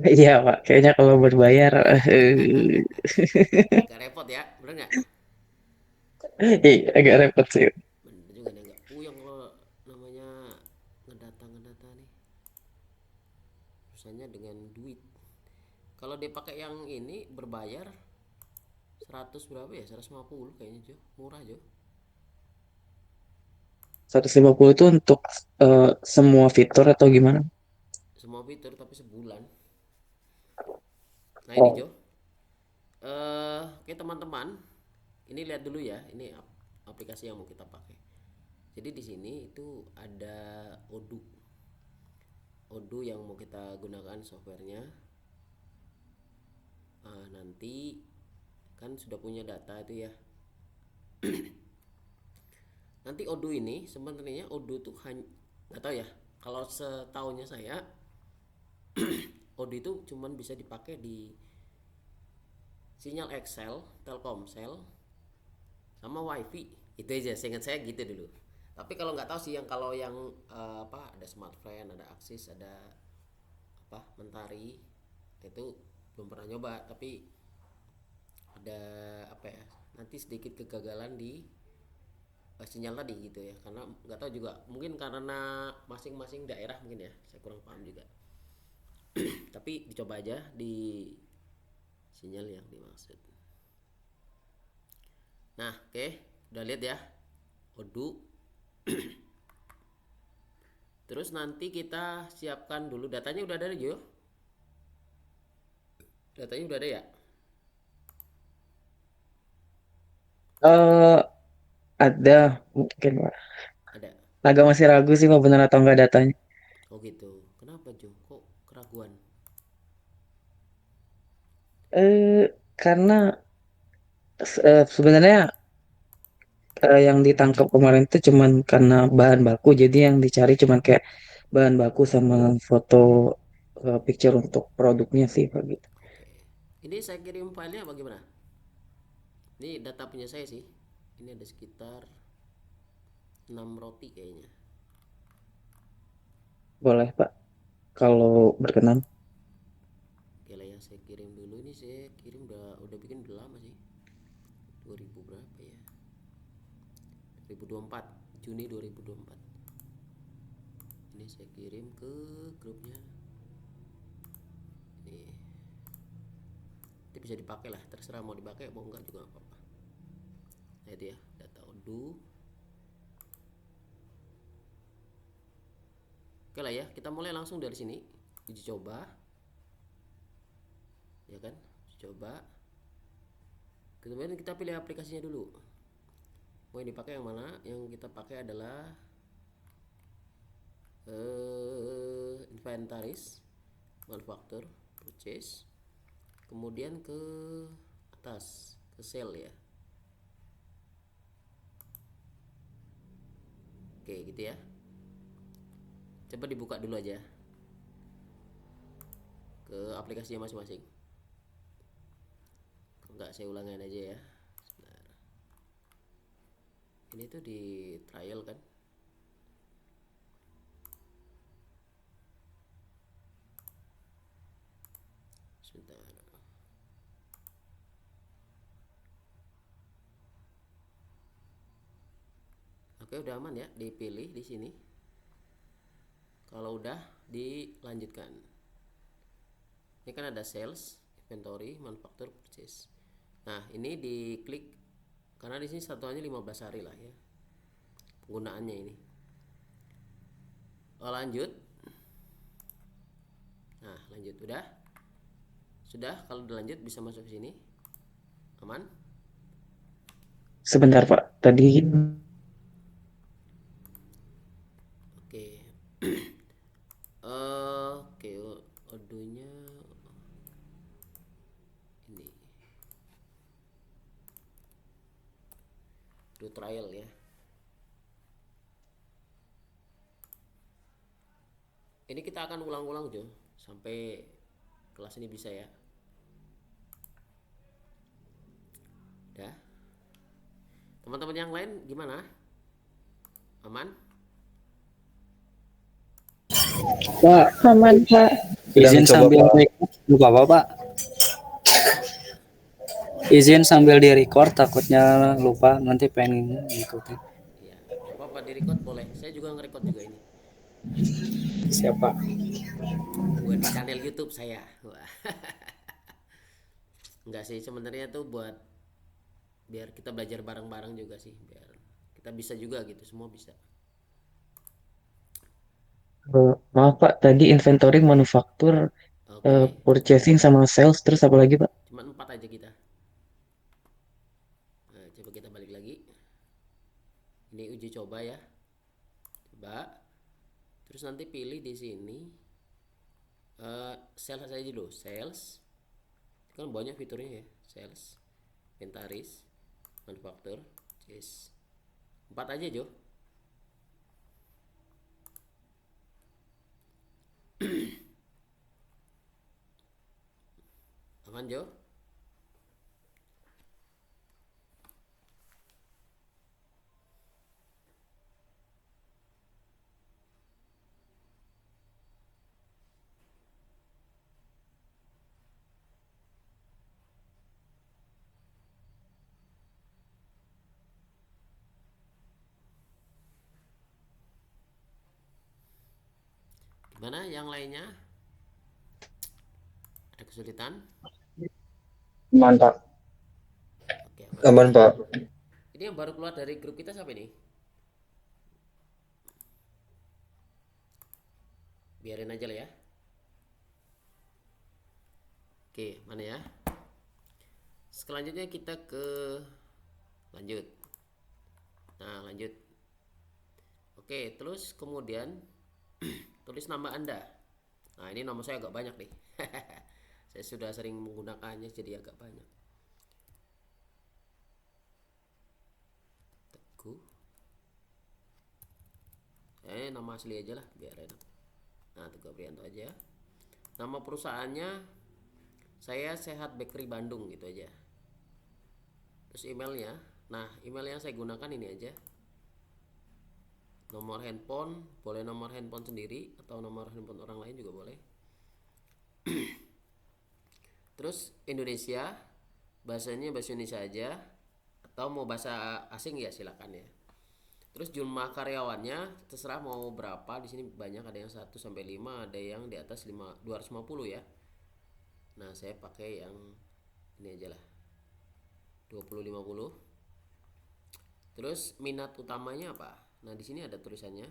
Iya Pak, kayaknya kalau berbayar, Agak repot ya, bener nggak? agak repot sih. Bener juga nih, agak puyeng kalau namanya ngedata nih. Susahnya dengan duit. Kalau dia pakai yang ini berbayar 100 berapa ya? 150 kayaknya Jo. Murah Jo. 150 itu untuk semua fitur atau gimana? Semua fitur tapi sebulan. Nah ini Jo. Oh, Oke teman-teman, ini lihat dulu ya. Ini aplikasi yang mau kita pakai. Jadi di sini itu ada Odoo. Odoo yang mau kita gunakan softwarenya. Nah, nanti kan sudah punya data itu ya. Nanti Odoo ini sebenarnya Odoo tuh hanya nggak tahu ya. Kalau setahunya saya Odoo itu cuman bisa dipakai di sinyal Excel, Telkomsel, sama WiFi. Itu aja. Seingat saya gitu dulu. Tapi kalau nggak tahu sih yang kalau yang apa ada Smartfren, ada Axis, ada apa Mentari itu belum pernah nyoba. Tapi ada apa ya? Nanti sedikit kegagalan di sinyal tadi gitu ya. Karena nggak tahu juga. Mungkin karena masing-masing daerah mungkin ya. Saya kurang paham juga. Tapi dicoba aja di sinyal yang dimaksud. Nah, oke, udah lihat ya. Odoo. Terus nanti kita siapkan dulu datanya udah ada Jo. Datanya udah ada ya? eh ada mungkin Pak. Ada. Agak masih ragu sih Pak benar atau enggak datanya. Oh gitu. Kenapa Jo? Kok keraguan? Karena sebenarnya yang ditangkap kemarin itu cuman karena bahan baku, jadi yang dicari cuman kayak bahan baku sama foto picture untuk produknya sih Pak gitu. Oke. Ini saya kirim filenya bagaimana? Ini data punya saya sih. Ini ada sekitar 6 roti kayaknya. Boleh Pak kalau berkenan. Oke lah ya, saya kirim dulu. Ini saya kirim udah bikin udah lama sih. 2000 berapa ya? 2024, Juni 2024. Ini saya kirim ke grupnya. Ini itu bisa dipakai lah, terserah mau dipakai mau enggak juga apa-apa. Nah itu ya, data Odoo. Oke lah ya, kita mulai langsung dari sini. Uji coba, ya kan? Uji coba. Kemudian kita pilih aplikasinya dulu. Mau yang dipakai yang mana? Yang kita pakai adalah inventaris, manufaktur, purchase. Kemudian ke atas, ke sale ya. Oke, gitu ya. Coba dibuka dulu aja ke aplikasinya masing-masing. Enggak, saya ulangin aja ya. Sebentar. Ini tuh di trial kan. Sebentar. Oke, udah aman ya, dipilih di sini. Kalau udah dilanjutkan. Ini kan ada sales, inventory, manufacture, purchase. Nah, ini diklik karena di sini satuannya 15 hari lah ya penggunaannya ini. Oh, lanjut. Nah, lanjut udah. Sudah, kalau udah lanjut bisa masuk ke sini. Aman? Sebentar Pak, tadi Oke. Oke, odonya ini. Do trial ya. Ini kita akan ulang-ulang Jo sampai kelas ini bisa ya. Udah. Teman-teman yang lain gimana? Aman? Pak, Aman, Pak. Sedang Izin dicoba sambil Pak. record, lupa apa Pak? Kenapa? Izin sambil di record, takutnya lupa nanti pengen ngikutin. Iya, nggak apa-apa di record boleh. Saya juga nge-record juga ini. Siapa? Buat di channel YouTube saya. Wah. Enggak sih, sebenarnya tuh buat biar kita belajar bareng-bareng juga sih, biar kita bisa juga gitu, semua bisa. Maaf Pak, tadi inventory, manufaktur, Oke, purchasing sama sales, terus apa lagi Pak? cuma 4 aja kita. Nah, coba kita balik lagi. Ini uji coba ya. Coba. Terus nanti pilih di sini sales aja dulu, sales. Kan banyak fiturnya ya, sales, inventaris, manufaktur, yes. 4 aja Jo. Aman Jo? Gimana yang lainnya? Ada kesulitan? Mantap. Oke, aman ya. Aman Pak. Ini yang baru keluar dari grup kita siapa nih? Biarin aja lah ya. Oke, mana ya? Selanjutnya kita ke lanjut. Nah, lanjut. Oke, terus kemudian tulis nama Anda. Nah, ini nama saya agak banyak nih. Saya sudah sering menggunakannya jadi agak banyak. Teguh. Nama asli aja lah biar enak. Nah, Teguh Aprianto aja. Nama perusahaannya saya Sehat Bakery Bandung gitu aja. Terus emailnya, nah email yang saya gunakan ini aja. Nomor handphone, boleh nomor handphone sendiri atau nomor handphone orang lain juga boleh. Terus Indonesia, bahasanya bahasa Indonesia aja atau mau bahasa asing ya silakan ya. Terus jumlah karyawannya terserah mau berapa. Di sini banyak, ada yang 1 sampai 5, ada yang di atas 250 ya. Nah, saya pakai yang ini aja lah. 20-50. Terus minat utamanya apa? Nah, di sini ada tulisannya.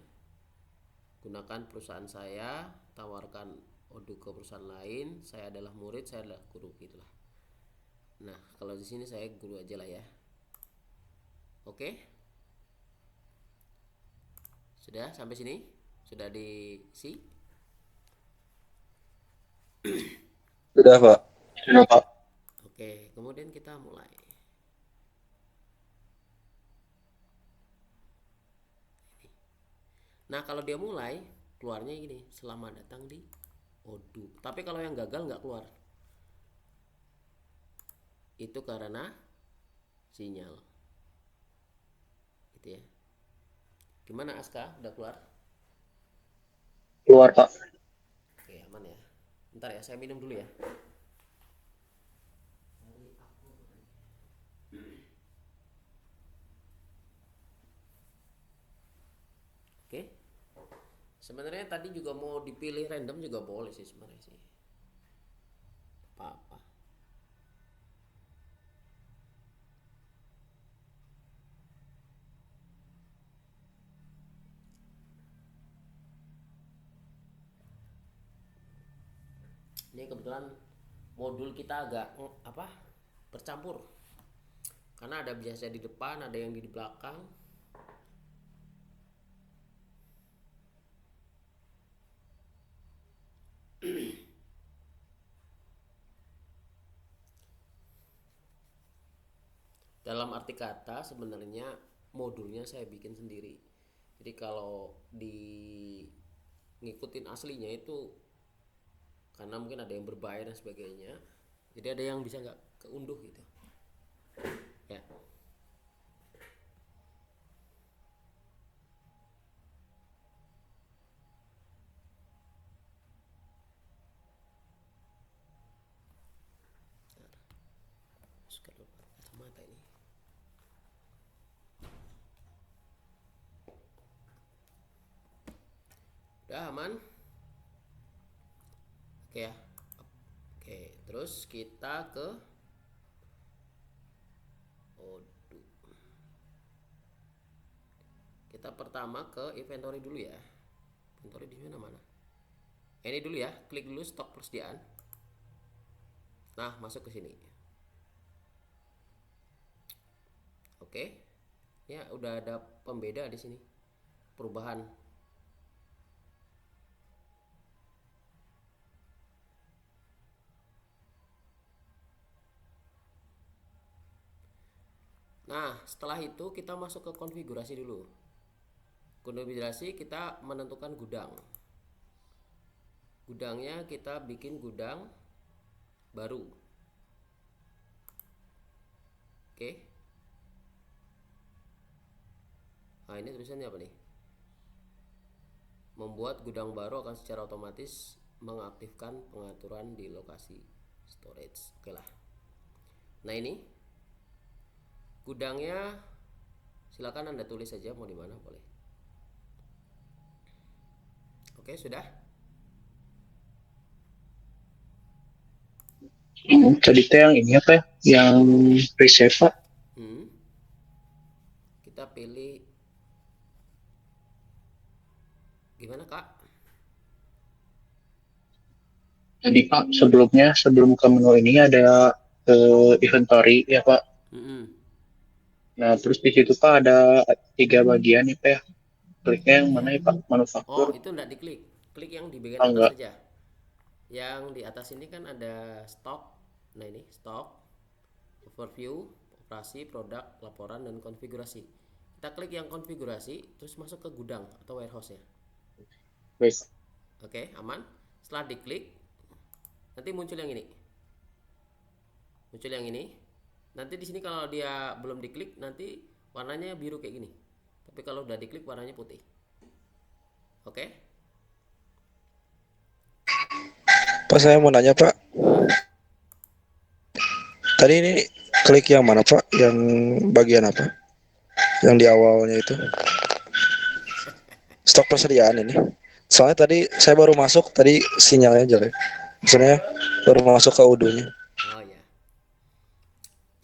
Gunakan perusahaan saya, tawarkan Odoo ke perusahaan lain. Saya adalah murid, saya adalah guru gitulah. Nah, kalau di sini saya guru aja lah ya. Oke? Sudah sampai sini? Sudah diisi? Sudah Pak. Sudah Pak. Oke, kemudian kita mulai. Nah, kalau dia mulai, keluarnya gini, selamat datang di Odoo. Tapi kalau yang gagal nggak keluar. Itu karena sinyal. Gitu ya. Gimana Aska? Udah keluar? Keluar Pak. Oke, aman ya. Bentar ya, saya minum dulu ya. Oke. Sebenarnya tadi juga mau dipilih random juga boleh sih sebenarnya sih. Apa-apa. Ini kebetulan modul kita agak apa? Bercampur. Karena ada biasa di depan, ada yang di belakang. Dalam arti kata sebenarnya modulnya saya bikin sendiri. Jadi kalau di ngikutin aslinya itu karena mungkin ada yang berbayar dan sebagainya. Jadi ada yang bisa nggak keunduh gitu. Ya. kacamata ini. Udah aman? Oke ya. Oke, terus kita ke Odoo. Kita pertama ke inventory dulu ya. Inventory di mana? Ini dulu ya, klik dulu stok persediaan. Nah, masuk ke sini. Oke. Ya, udah ada pembeda di sini. Perubahan. Nah, setelah itu kita masuk ke konfigurasi dulu. Konfigurasi kita menentukan gudang. Gudangnya kita bikin gudang baru. Oke. Nah, ini tulisannya apa nih? Membuat gudang baru akan secara otomatis mengaktifkan pengaturan di lokasi storage. Oke lah. Nah, ini gudangnya silakan Anda tulis saja mau di mana boleh. Oke, sudah. Tadi teh yang ini apa ya? Yang reserve Pak. Hmm. Kita pilih gimana, Kak? Jadi Pak, sebelum ke menu ini ada inventory ya Pak. Hmm. Nah, terus di situ Pak ada 3 bagian ya Pak ya. Kliknya yang mana ya Pak? Oh, Manufaktur? itu enggak diklik. Klik yang di bagian Oh, atas enggak. saja. Yang di atas ini kan ada stok. Nah, ini stok, overview, operasi, produk, laporan, dan konfigurasi. Kita klik yang konfigurasi, terus masuk ke gudang atau warehouse-nya. Baik. Oke, aman. Setelah diklik, nanti muncul yang ini. Muncul yang ini. Nanti di sini kalau dia belum diklik, nanti warnanya biru kayak gini. Tapi kalau udah diklik, warnanya putih. Oke? Pak, saya mau nanya Pak, Nah, tadi ini klik yang mana Pak? Yang bagian apa? Yang di awalnya itu stok persediaan ini. Soalnya tadi saya baru masuk, tadi sinyalnya jelek. Maksudnya baru masuk ke udunya. oh ya.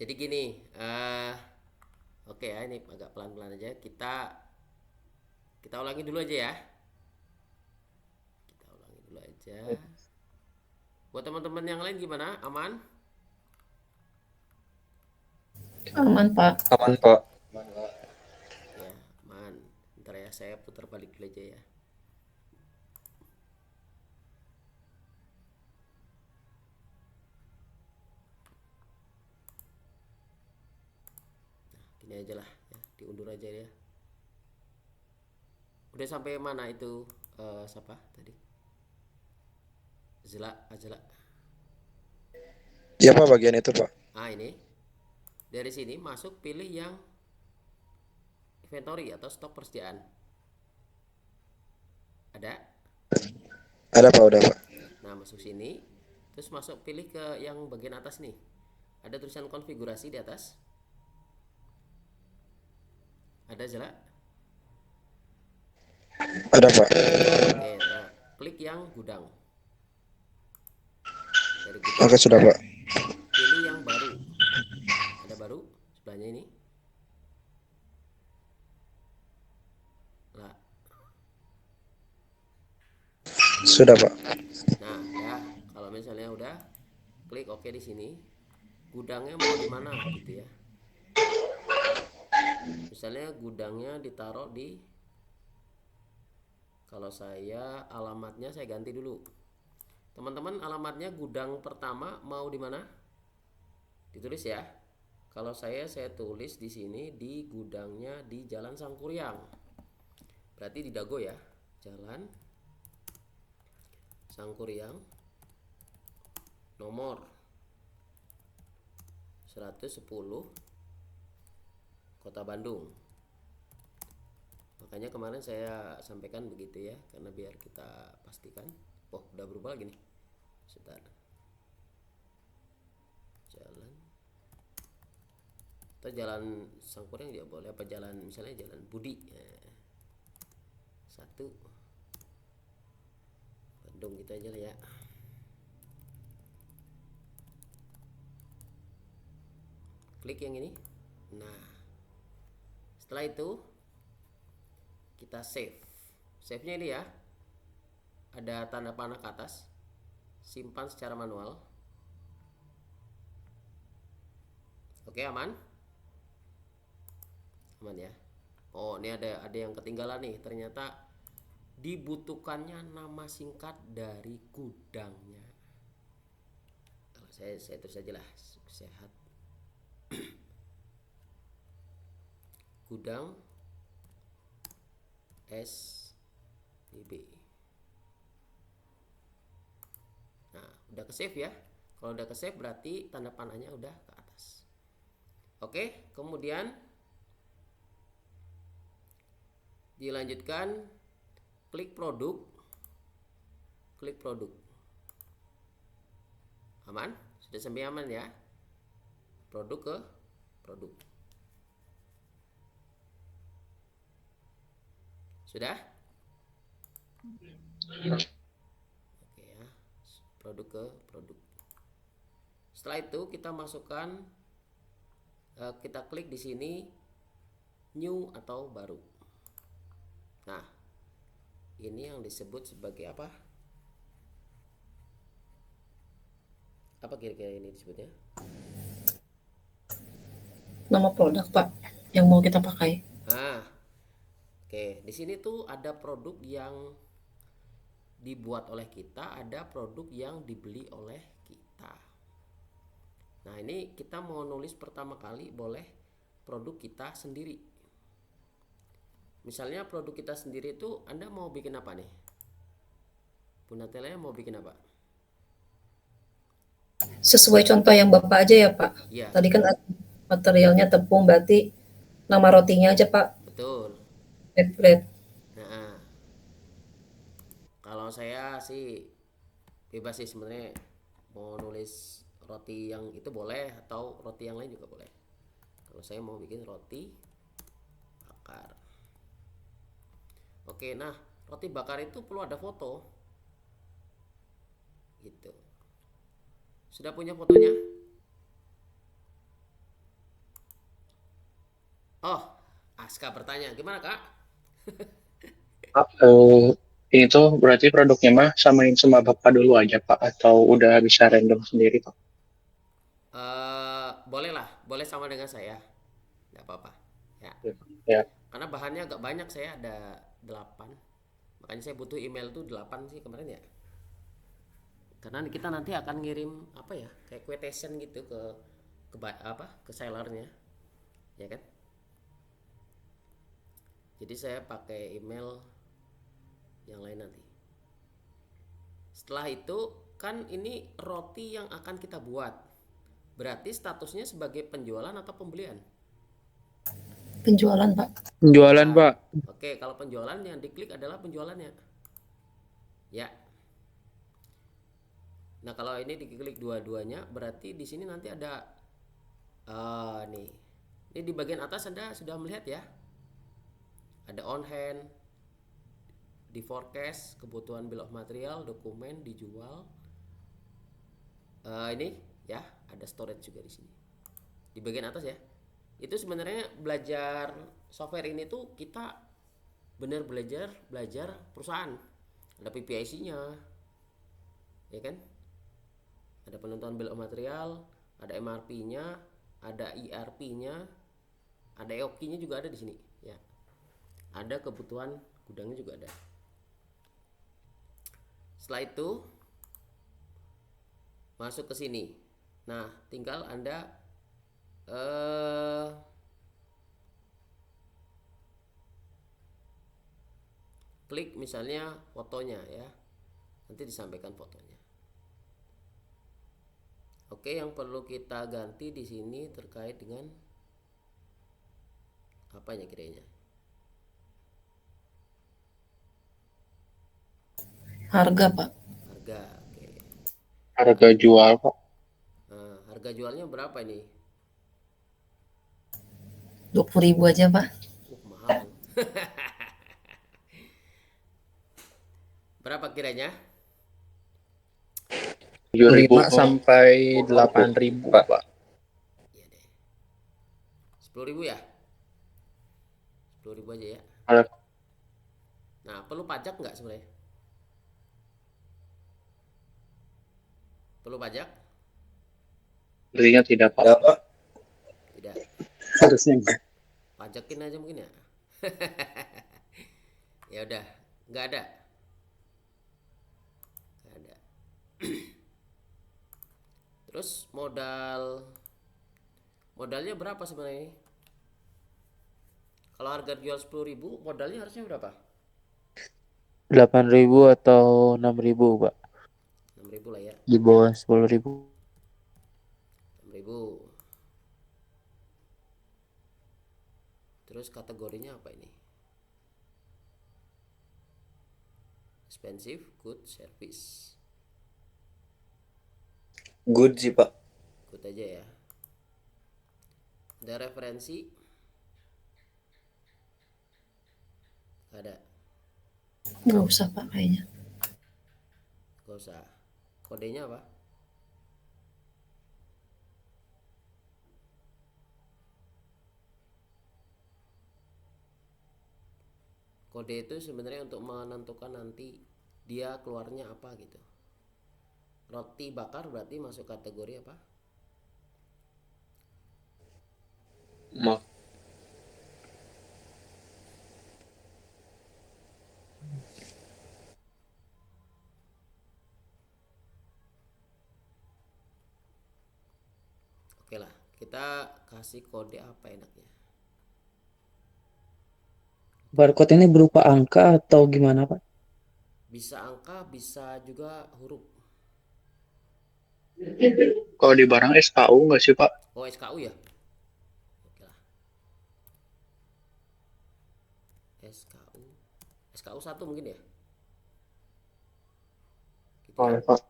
Jadi gini, oke ya, ini agak pelan-pelan aja. Kita ulangi dulu aja ya. Kita ulangi dulu aja. Buat teman-teman yang lain gimana? Aman? Aman, Pak. Aman Pak. Ya, aman. Ntar ya, saya putar balik dulu aja ya. Nah, gini aja lah ya, diundur aja ya. Udah sampai mana itu siapa tadi? Azla. Ya Pak, bagian itu Pak. Ah, ini. Dari sini masuk pilih yang inventory atau stok persediaan. Ada? Ada Pak, udah Pak. Nah, masuk sini. Terus masuk pilih ke yang bagian atas nih. Ada tulisan konfigurasi di atas. Ada Zala? Ada Pak. Oke, nah, klik yang gudang. Dari gudang Oke, sudah Pak. pilih yang baru. Ada baru sebelahnya ini. Lah. Sudah Pak. Nah, dah. Kalau misalnya udah, klik oke di sini. Gudangnya mau di mana gitu ya. Misalnya gudangnya ditaruh di, kalau saya alamatnya saya ganti dulu. Teman-teman, alamatnya gudang pertama mau di mana? Ditulis ya. Kalau saya tulis di sini di gudangnya di Jalan Sangkuriang. Berarti di Dago ya. Jalan Sangkuriang nomor 110 Kota Bandung. Makanya kemarin saya sampaikan begitu ya, karena biar kita pastikan. Oh, udah berubah lagi nih. Sebentar. Jalan Atau jalan Sangkuriang juga boleh, apa jalan misalnya jalan Budi ya. 1 Bandung gitu aja lah ya. Klik yang ini. Nah, setelah itu kita save. Save-nya ini ya. Ada tanda panah ke atas. Simpan secara manual. Oke, aman? Aman ya. Oh, ini ada yang ketinggalan nih. Ternyata dibutuhkannya nama singkat dari gudangnya. Kalau saya terus aja lah, sehat. Gudang SBB. Nah, udah ke save ya. Kalau udah ke save berarti tanda panahnya udah ke atas. Oke, kemudian dilanjutkan klik produk. Klik produk. Aman? Sudah sampai aman ya. Produk ke produk. Sudah? Oke ya. Produk ke produk. Setelah itu kita masukkan, kita klik di sini new atau baru. Nah, ini yang disebut sebagai apa? Apa kira-kira ini disebutnya? Nama produk, Pak, yang mau kita pakai. Nah, oke, di sini tuh ada produk yang dibuat oleh kita, ada produk yang dibeli oleh kita. Nah, ini kita mau nulis pertama kali boleh produk kita sendiri. Misalnya produk kita sendiri itu Anda mau bikin apa nih? Bu Natelanya mau bikin apa? Sesuai contoh yang Bapak aja ya, Pak. Iya, Tadi kan materialnya tepung, berarti nama rotinya aja, Pak. betul. Red bread. Nah, kalau saya sih bebas sih sebenarnya, mau nulis roti yang itu boleh atau roti yang lain juga boleh. Kalau saya mau bikin roti bakar. Oke, nah roti bakar itu perlu ada foto. Gitu. Sudah punya fotonya? Oh, Aska bertanya, gimana Kak? Pak, ini tuh berarti produknya mah samain sama Bapak dulu aja Pak, atau udah bisa random sendiri Pak? Boleh lah, boleh sama dengan saya. Nggak apa-apa. Ya, Ya, karena bahannya agak banyak, saya ada 8. Makanya saya butuh email tuh 8 sih kemarin ya. Karena kita nanti akan ngirim apa ya, kayak quotation gitu ke sellernya, ya kan? Jadi saya pakai email yang lain nanti. Setelah itu kan ini roti yang akan kita buat. Berarti statusnya sebagai penjualan atau pembelian? Penjualan, Pak. Jualan, Nah, Pak. oke, kalau penjualan yang diklik adalah penjualannya. Ya. Nah, kalau ini diklik dua-duanya berarti di sini nanti ada nih. Ini di bagian atas Anda sudah melihat ya. Ada on hand, di forecast, kebutuhan bill of material, dokumen, dijual. Ini ya, ada storage juga di sini. Di bagian atas ya. Itu sebenarnya belajar software ini tuh kita benar belajar perusahaan. Ada PPIC-nya. Ya kan? Ada penentuan bill of material, ada MRP-nya, ada ERP-nya, ada EOQ-nya juga ada di sini, ya. Ada kebutuhan gudangnya juga ada. Setelah itu masuk ke sini. Nah, tinggal Anda klik misalnya fotonya ya. Nanti disampaikan fotonya. Oke, yang perlu kita ganti di sini terkait dengan apanya kiranya? Harga, Pak. Harga. Oke. harga jual Pak. Nah, harga jualnya berapa ini? 20.000 aja, Pak. Mahal. Berapa kiranya? 7.000 5 sampai 8.000 Pak. Iya deh. 10.000 ya? 10.000 aja ya. Kalau Nah, perlu pajak nggak sebenarnya? Perlu pajak? belinya tidak Pak. Ya, Pak. Tidak. Harusnya enggak. Pajakin aja mungkin ya. Ya udah, nggak ada. Nggak ada. Terus modalnya berapa sebenarnya? Kalau harga jual 10.000, modalnya harusnya berapa? 8.000 atau 6.000 Pak. 6.000 lah ya. Di bawah 10.000. 6.000. Terus kategorinya apa ini? Expensive, good, service. Good sih, Pak. Good aja ya. Ada referensi? Ada. Nggak usah, Pak, kayaknya. Gak usah. Kodenya apa? Kode itu sebenarnya untuk menentukan nanti dia keluarnya apa gitu. Roti bakar berarti masuk kategori apa? Mak Oke lah, kita kasih kode apa enaknya? Barcode ini berupa angka atau gimana, Pak? Bisa angka, bisa juga huruf. Kalau di barang SKU nggak sih Pak? Oh, SKU ya? Oke lah. SKU. SKU 1 mungkin ya? Gitu ya. Boleh Pak.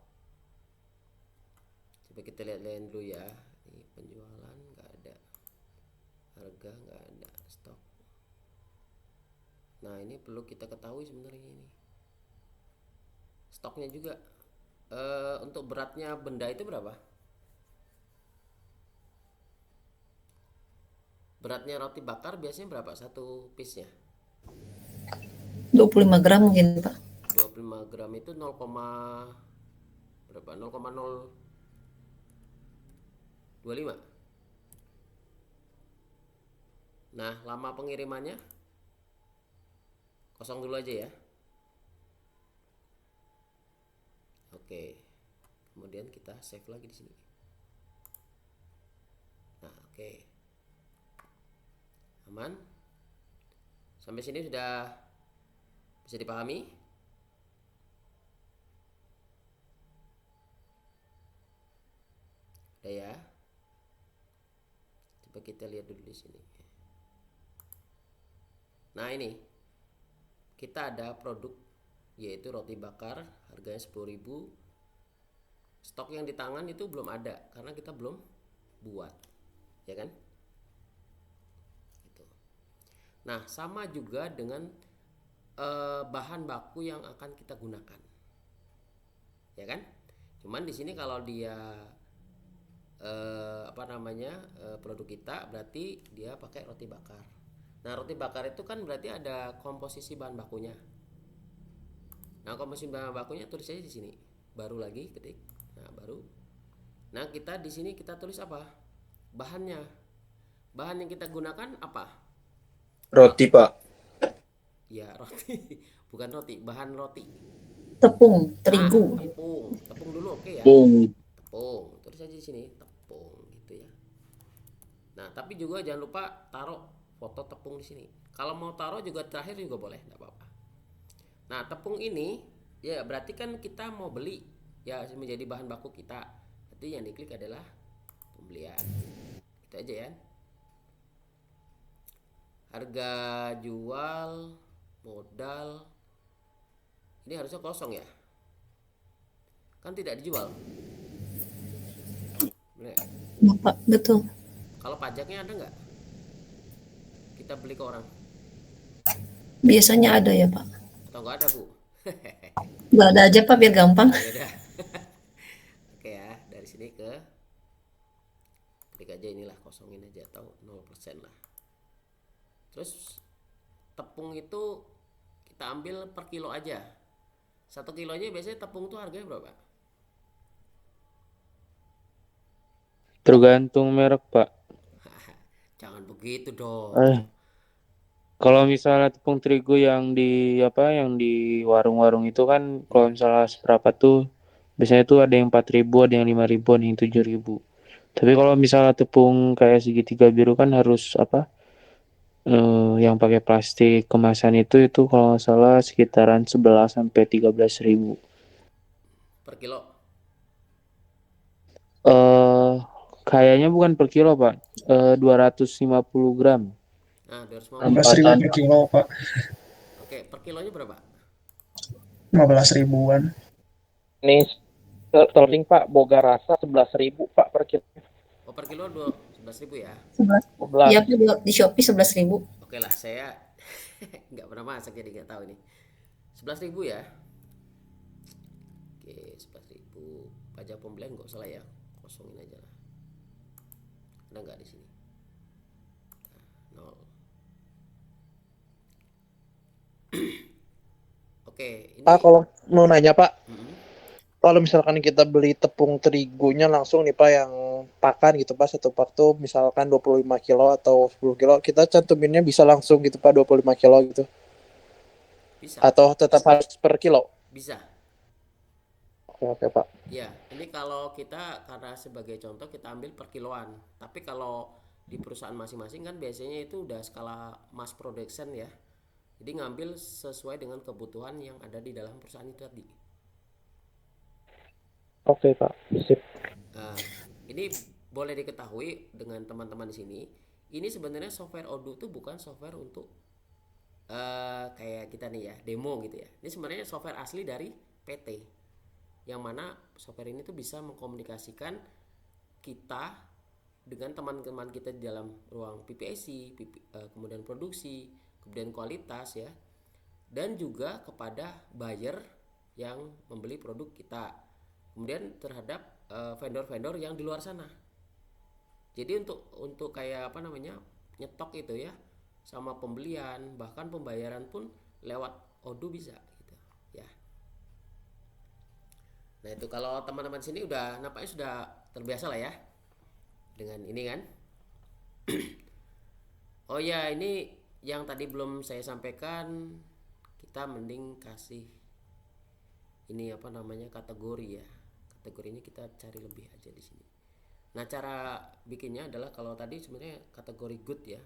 Coba kita lihat-lihat dulu ya. Ini penjualan nggak ada. Harga nggak ada. Stok. Nah, ini perlu kita ketahui sebenarnya ini. Stoknya juga. Untuk beratnya benda itu berapa? Beratnya roti bakar biasanya berapa satu piece-nya? 25 gram mungkin, Pak. 25 gram itu 0, berapa? 0,025. Nah, lama pengirimannya kosong dulu aja ya. Oke. Kemudian kita save lagi di sini. Nah, oke. Aman. Sampai sini sudah bisa dipahami? Udah ya. Coba kita lihat dulu di sini. Nah, ini kita ada produk yaitu roti bakar harganya 10.000. Stok yang di tangan itu belum ada karena kita belum buat, ya kan? Gitu. Nah, sama juga dengan bahan baku yang akan kita gunakan, ya kan? Cuman di sini kalau dia produk kita berarti dia pakai roti bakar. Nah, roti bakar itu kan berarti ada komposisi bahan bakunya. Nah, komposisi bahan bakunya tulis aja di sini. Baru lagi ketik. Nah, baru. Nah, kita di sini kita tulis apa? Bahannya. Bahan yang kita gunakan apa? Roti Pak. Ya, roti. Bukan roti, bahan roti. Tepung, terigu. Tepung. Tepung dulu oke ya. Bung. Tepung. Tulis aja di sini, tepung gitu ya. Nah, tapi juga jangan lupa taruh foto tepung di sini. Kalau mau taruh juga terakhir juga boleh, enggak apa-apa. Nah, tepung ini ya berarti kan kita mau beli ya menjadi bahan baku kita. Berarti yang diklik adalah pembelian. Itu aja ya. Harga jual, modal. Ini harusnya kosong ya. Kan tidak dijual. Bener ya? Bapak, betul. Kalau pajaknya ada nggak? kita beli ke orang? Biasanya ada ya Pak. Atau nggak ada, Bu? Nggak ada aja Pak biar gampang. Oh, ya udah. Oke ya, dari sini ke klik aja inilah, kosongin aja atau 0% lah. Terus tepung itu kita ambil per kilo aja. 1 kilonya biasanya tepung tuh harganya berapa? Tergantung merek, Pak. Jangan begitu dong. Eh, kalau misalnya tepung terigu yang di warung-warung itu kan, kalau misalnya seberapa tuh biasanya tuh ada yang 4.000, ada yang 5.000, ada yang 7.000. Tapi kalau misalnya tepung kayak segitiga biru kan harus yang pakai plastik kemasan itu kalau nggak salah sekitaran 11 sampai 13.000. Per kilo. Eh kayaknya bukan per kilo, Pak. 250 gram. Nah, 250. 16.000 per kilo, Pak. Oke, per kilonya berapa? 15 ribuan. Ini sterling, Pak, boga rasa 11.000, Pak, per kilo. Oh, per kilo 11.000 ya. 11. 11. Iya Pak, di Shopee 11.000. Oke lah, saya nggak pernah masak jadi nggak tahu nih. 11.000 ya. Oke, 11.000. Pajak pembelian nggak usah lah ya, kosongin aja lah. Ada nggak di sini? Nah, 0. Oke, ini. Pak, kalau mau nanya Pak, Mm-mm. kalau misalkan kita beli tepung terigunya langsung nih Pak yang pakan gitu Pak, satu pak tuh misalkan 25 kilo atau 10 kilo, kita cantuminnya bisa langsung gitu Pak 25 kilo gitu. Bisa, Atau tetap harus per kilo? bisa. Oke, oke Pak. Ya, ini kalau kita karena sebagai contoh kita ambil per kiloan. Tapi kalau di perusahaan masing-masing kan biasanya itu udah skala mass production ya. Jadi ngambil sesuai dengan kebutuhan yang ada di dalam perusahaan itu tadi. Oke, Pak. Sip. Nah, ini boleh diketahui dengan teman-teman di sini, ini sebenarnya software Odoo itu bukan software untuk kayak kita nih ya, demo gitu ya. Ini sebenarnya software asli dari PT. Yang mana software ini tuh bisa mengkomunikasikan kita dengan teman-teman kita di dalam ruang PPAC, kemudian produksi, kemudian kualitas ya, dan juga kepada buyer yang membeli produk kita, kemudian terhadap vendor-vendor yang di luar sana. Jadi untuk kayak apa namanya, nyetok itu ya, sama pembelian bahkan pembayaran pun lewat Odoo bisa gitu ya. Nah itu kalau teman-teman sini udah nampaknya sudah terbiasa lah ya dengan ini kan. Oh ya, ini yang tadi belum saya sampaikan, kita mending kasih ini apa namanya, kategori ya. Kategorinya kita cari lebih aja di sini. Nah cara bikinnya adalah kalau tadi sebenarnya kategori good ya,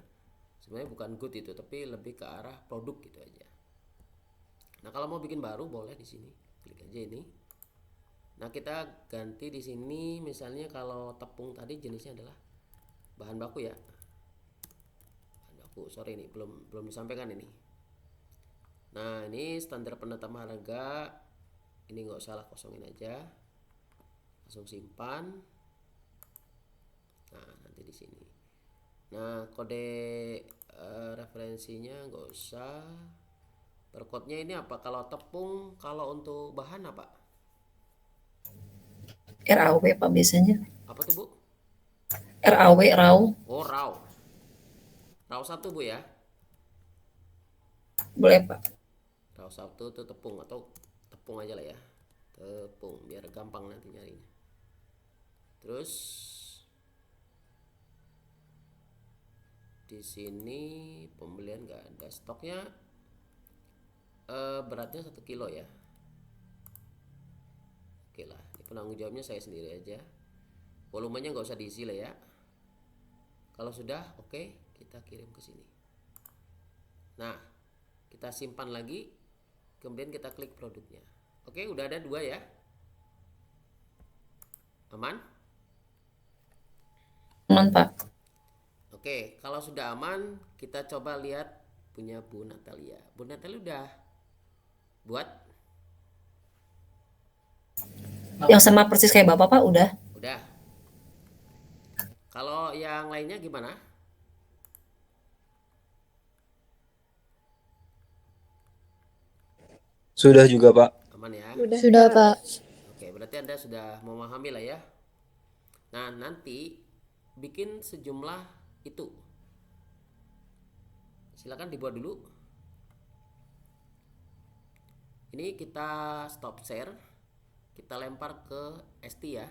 sebenarnya bukan good itu tapi lebih ke arah produk gitu aja. Nah kalau mau bikin baru boleh di sini klik aja ini. Nah kita ganti di sini misalnya kalau tepung tadi jenisnya adalah bahan baku ya. Sorry ini belum disampaikan ini. Nah ini standar penetapan harga, ini nggak usah lah, kosongin aja, langsung simpan. Nah nanti di sini. Nah kode referensinya nggak usah. Barcode-nya ini apa? Kalau tepung, kalau untuk bahan apa? RAW Pak biasanya. Apa tuh Bu? RAW, RAW. Oh raw. Raw 1 Bu ya. Boleh Pak. Raw 1 itu tepung atau tepung aja lah ya. Tepung biar gampang nanti nyarinya. Terus di sini pembelian nggak ada, stoknya beratnya 1 kilo ya. Oke lah, ini penanggung jawabnya saya sendiri aja. Volumenya nggak usah diisi lah ya. Kalau sudah oke, kita kirim ke sini. Nah kita simpan lagi, kemudian kita klik produknya. Oke, udah ada 2 ya. Aman? Aman Pak. Oke, kalau sudah aman, kita coba lihat punya Bu Natalia. Bu Natalia udah buat? Yang sama persis kayak Bapak Pak udah. Udah. Kalau yang lainnya gimana? Sudah juga, Pak. Aman ya? Sudah, Pak. Oke, berarti Anda sudah memahami lah ya. Nah, nanti bikin sejumlah itu. Silakan dibuat dulu. Ini kita stop share. Kita lempar ke Esti ya.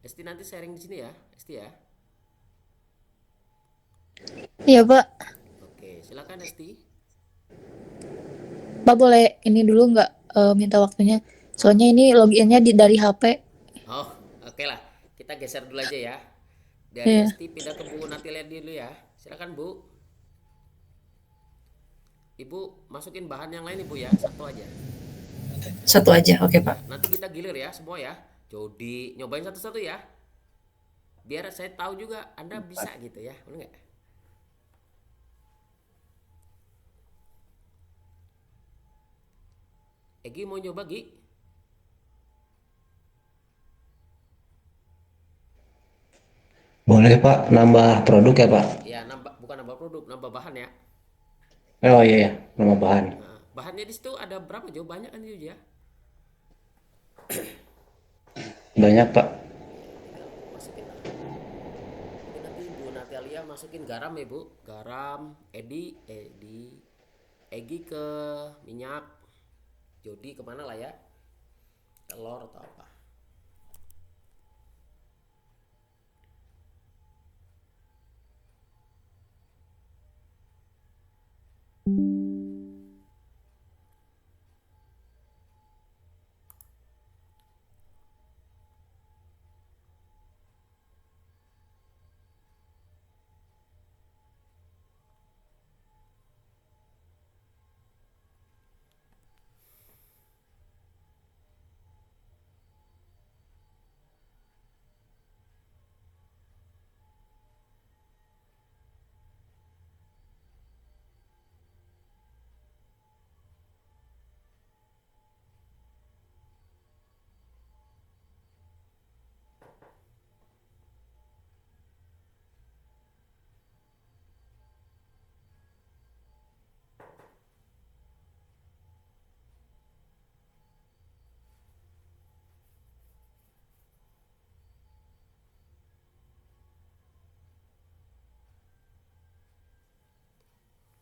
Esti nanti sharing di sini ya, Esti ya. Iya, Pak. Oke, silakan Esti. Pak boleh ini dulu nggak minta waktunya? Soalnya ini loginnya dari HP. Oh, oke lah. Kita geser dulu aja ya. Dari Iya. Esti pindah ke Bu Natilia dulu ya. Silakan Bu. Ibu masukin bahan yang lain Ibu ya, satu aja. Satu aja, oke Pak. Nanti kita gilir ya semua ya. Jody nyobain satu-satu ya. Biar saya tahu juga Anda bisa gitu ya. Benar nggak? Egi mau nyoba Gi? Boleh Pak, nambah produk ya Pak? Ya nambah, bukan nambah produk, nambah bahan ya. Oh iya ya, nambah bahan. Nah, bahannya di situ ada berapa Jo? Banyak kan itu ya? Banyak Pak. Ya, tinggal masukin lah. Mungkin nanti Bu Natalia masukin garam ya Bu. Garam, Egi ke minyak, Jody kemana lah ya? Telur atau apa?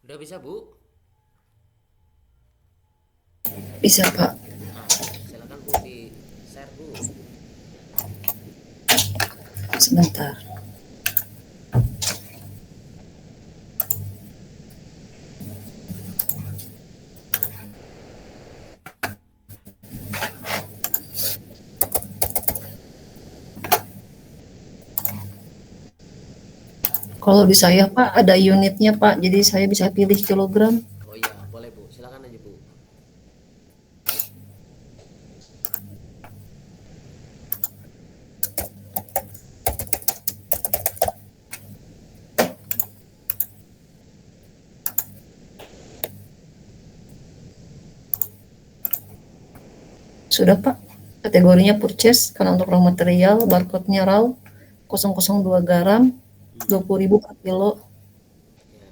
Udah bisa Bu? Bisa Pak. Nah, silakan Bu di share Bu. Sebentar. Kalau di saya Pak ada unitnya Pak, jadi saya bisa pilih kilogram. Oh iya, boleh Bu. Silakan aja Bu. Sudah Pak. Kategorinya purchase, karena untuk raw material, barcode-nya raw, 002 garam, 20.000 per kilo. Ya.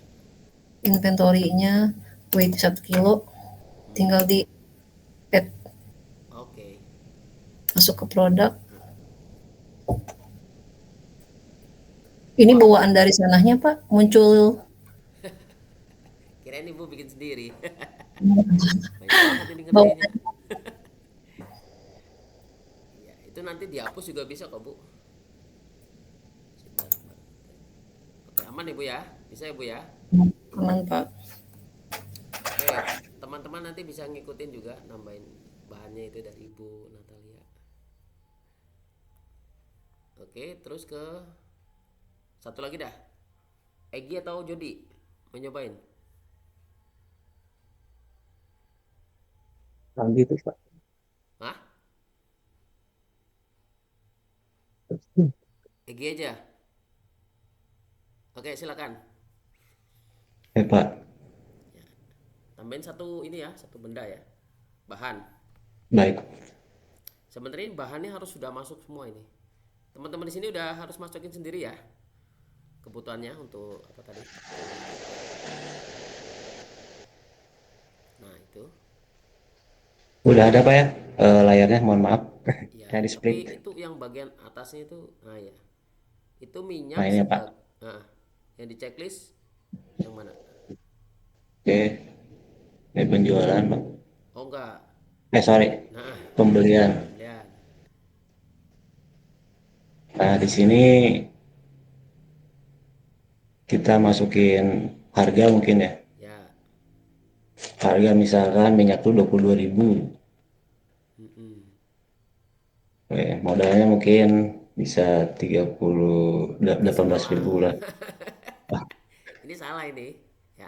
Inventory-nya weight 1 kilo, tinggal di add Oke. masuk ke produk. Ini bawaan dari sananya Pak, muncul Kirain Ibu bikin sendiri. Banyak banget ini bawaan. ngerjainnya. Ya, itu nanti dihapus juga bisa kok Bu. Sebentar. Oke, aman Ibu ya? Bisa ya Bu ya? Aman Pak. Oke, teman-teman nanti bisa ngikutin juga nambahin bahannya itu dari Ibu Natalia. Oke, terus ke satu lagi dah. Egi atau Jody mau nyobain? Lagi itu Pak. Hah? Egi aja. Oke, silakan. Pak. Tambahin satu ini ya, satu benda ya. Bahan. Baik. Sebenarnya bahannya harus sudah masuk semua ini. Teman-teman di sini udah harus masukin sendiri ya. Kebutuhannya untuk apa tadi? Nah, itu. Udah ada Pak ya? Layarnya mohon maaf. Ya, Saya di split. tapi itu yang bagian atasnya itu, nah ya, itu Nah minyak ini ya Pak. nah, yang di checklist yang mana? Oke, ini penjualan Pak. Oh enggak. Sorry, Nah, pembelian. pembelian. Nah di sini kita masukin harga mungkin ya. Ya. Harga misalkan minyak tuh 22.000. Mm-mm. Modalnya mungkin bisa 18.000 Wah. lah. Ini salah ini. Ya.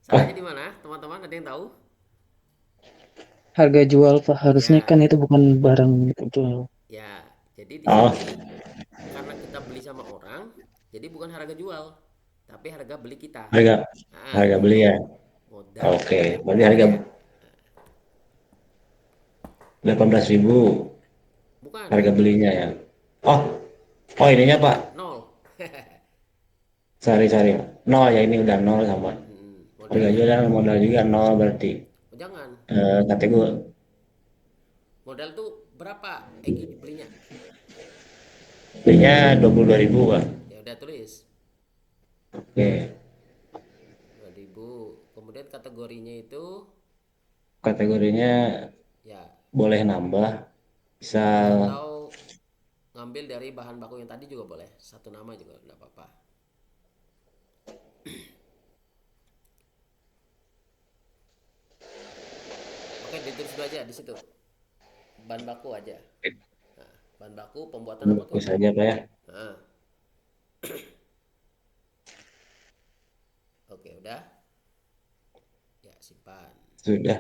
Ah, Salahnya di mana? Teman-teman ada yang tahu? Harga jual Pak, harusnya kan Ya, itu bukan barang jual. ya. Jadi di oh, sini karena kita beli sama orang, jadi bukan harga jual, tapi harga beli kita. harga Ah, harga beli gitu. ya. Modal Oke, berarti dapat harga ya? 18.000 Bukan, harga belinya ya. Oh, oh ininya Pak. nol. Sorry. Nol ya, ini udah nol sama. Harga Modalnya. jual dan modal juga nol berarti. Oh, jangan. Kategori Modal tuh berapa Egi belinya? belinya 22.000 Pak. Ya udah tulis Oke, 2.000. Kemudian kategorinya itu kategorinya ya, boleh nambah. Misal, atau ngambil dari bahan baku yang tadi juga boleh. Satu nama juga enggak apa-apa. Oke, ditulis dulu aja di situ. Bahan baku aja. Nah, bahan baku pembuatan apa baku tuh? saja Pak ya. Nah, oke, udah. Ya, simpan. Sudah.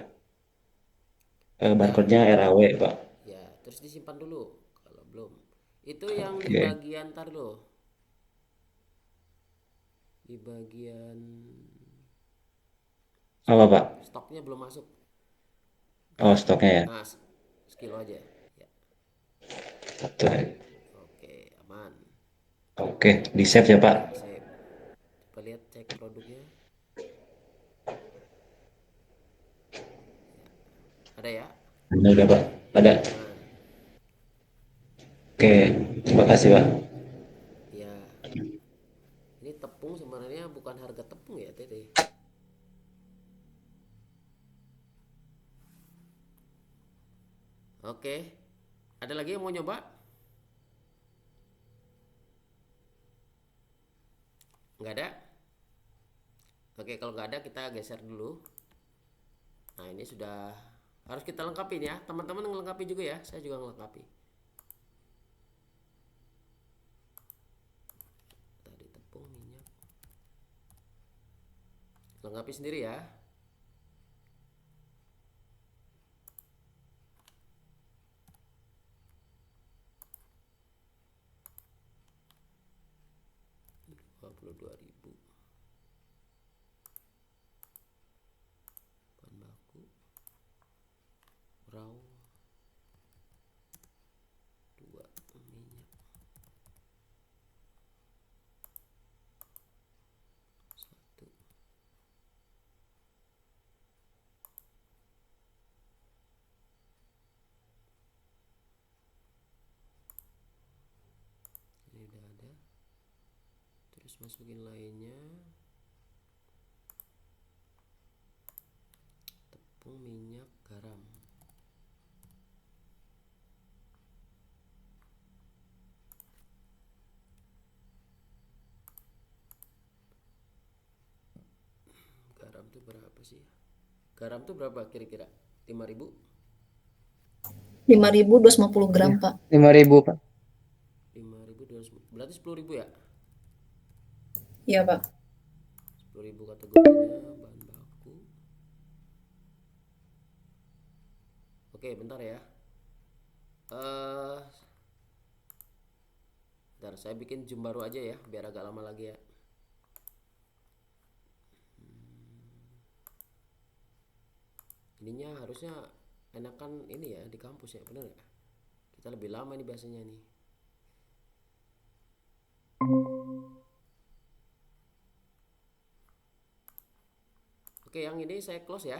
Udah. Barcode-nya RAW Pak. Ya, terus disimpan dulu kalau belum. Itu yang di Oke. bagian tar dulu. Di bagian Apa stok. Pak? Stoknya belum masuk. Oh, stoknya ya. Nah, sekilo aja. Ya. Satu aja. Oke, aman. Oke, di save ya Pak. Ya, save. Coba lihat cek produknya. Ada ya? Udah Pak. Ada. Aman. Oke, terima kasih Pak. Ya. Ini tepung sebenarnya bukan harga tepung ya, Tete. Oke. Ada lagi yang mau nyoba? Nggak ada? Oke, kalau nggak ada kita geser dulu. Nah, ini sudah harus kita lengkapin ya. Teman-teman ngelengkapi juga ya. Saya juga ngelengkapi. Tadi tepung, minyak. Lengkapi sendiri ya. Rp22.000. Bahan baku. Raw. 2 minyak. 1. Ini udah ada. Terus masukin lainnya. Tepung, minyak, garam. Garam tuh berapa sih? Garam tuh berapa kira-kira? 5.000? 5.250 gram, Ya, Pak. 5.000 Pak. 5.200, berarti 10.000 ya? Iya, Pak. 10.000 kategorinya bahan baku. Oke, bentar ya. Bentar, saya bikin Zoom baru aja ya, biar agak lama lagi ya. Ininya harusnya enakan ini ya di kampus ya, bener ya? Kita lebih lama nih biasanya nih. Oke, yang ini saya close ya.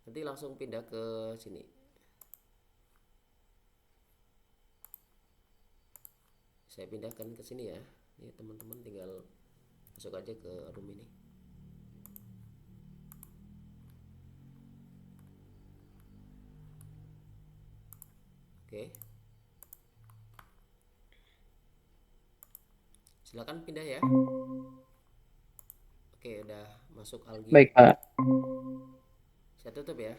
Nanti langsung pindah ke sini. Saya pindahkan ke sini ya. Ini teman-teman tinggal masuk aja ke room ini. Oke. Silakan pindah ya. Oke, udah masuk Algio. Baik, Pak. Saya tutup ya.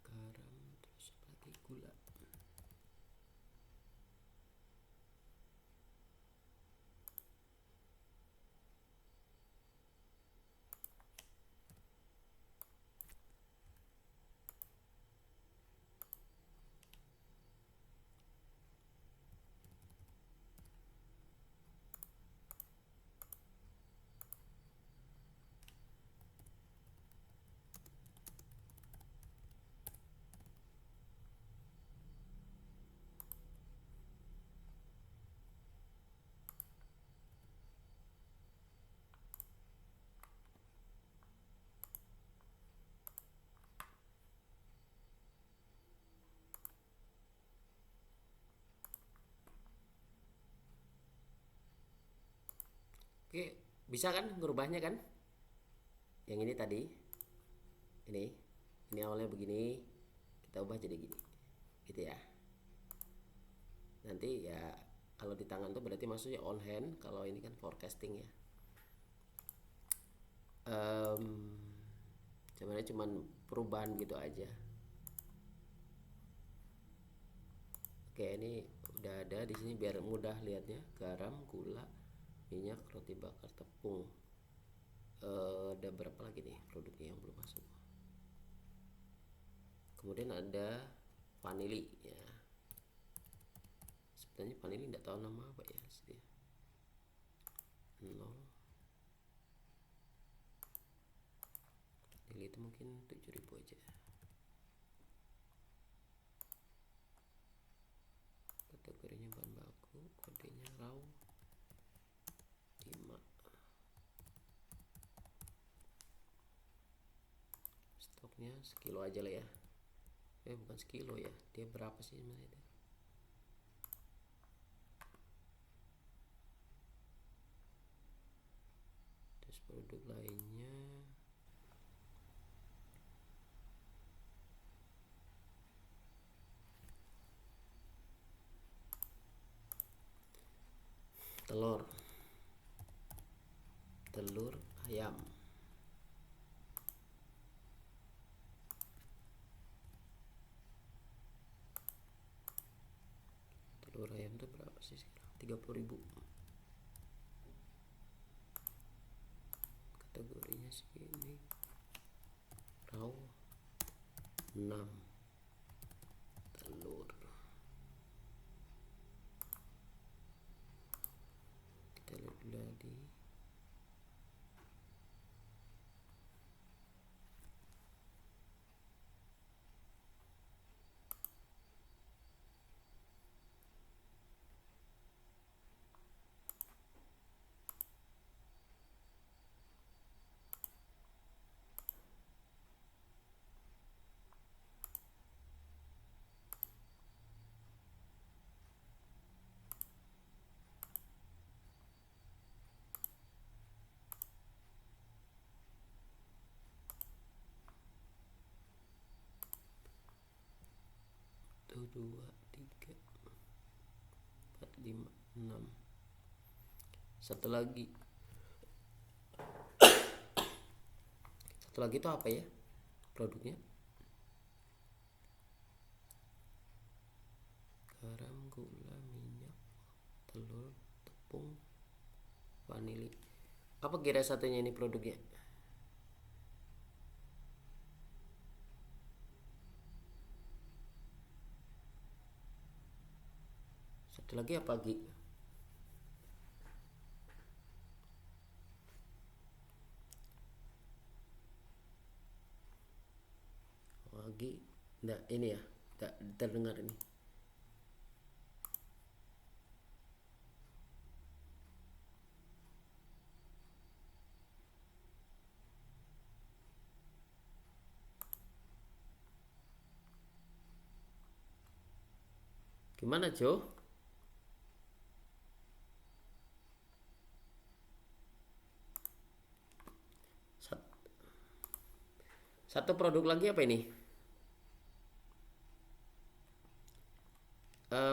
Garam terus lagi gula. Oke, bisa kan ngerubahnya kan? Yang ini tadi. Ini awalnya begini, kita ubah jadi gini. Gitu ya. Nanti ya kalau di tangan tuh berarti maksudnya on hand, kalau ini kan forecasting ya. Sebenarnya cuman perubahan gitu aja. Oke, ini udah ada di sini biar mudah lihatnya. Garam, gula, minyak, roti bakar, tepung. Ada berapa lagi nih produknya yang belum masuk? Kemudian ada vanili ya. Sebenarnya vanili nggak tahu nama apa ya. 0. Vanili itu mungkin 7.000 aja. Kategorinya bahan baku, kodenya raw 5. Stoknya sekilo aja lah ya. Bukan sekilo ya, dia berapa sih sebenarnya itu? Terus produk lainnya telur ayam. Telur ayam itu berapa sih sekarang? 30.000. Kategorinya segini. Raw 6. Telur kita lihat dulu di tuh 2, 3, 4, 5, 6. Satu lagi. Satu lagi itu apa ya produknya? Garam, gula, minyak, telur, tepung, vanili. Apa kira satunya ini produknya? Satu lagi apa lagi? Lagi enggak ini ya, enggak terdengar ini. Gimana, Jo? Satu produk lagi apa ini?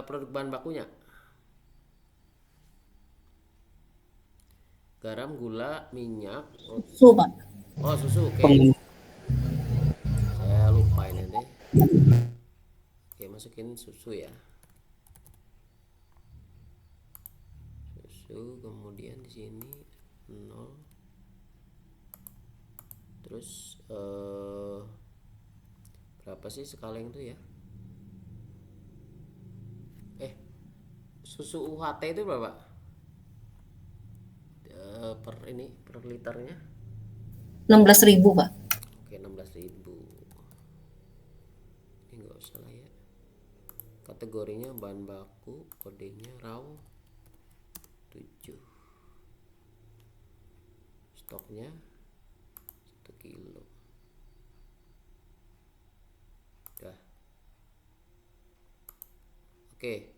Produk bahan bakunya. Garam, gula, minyak. Susu, Pak. Oh, susu. Oke. Saya lupa ini deh. Oke, masukin susu ya. Susu, kemudian di sini 0. Terus berapa sih sekaleng itu ya? Susu UHT itu berapa? Per liternya? 16.000, Pak. Oke, 16.000. Ini enggak usah lah ya. Kategorinya bahan baku, kodenya raw 7. Stoknya 1 kilo. Udah. Oke.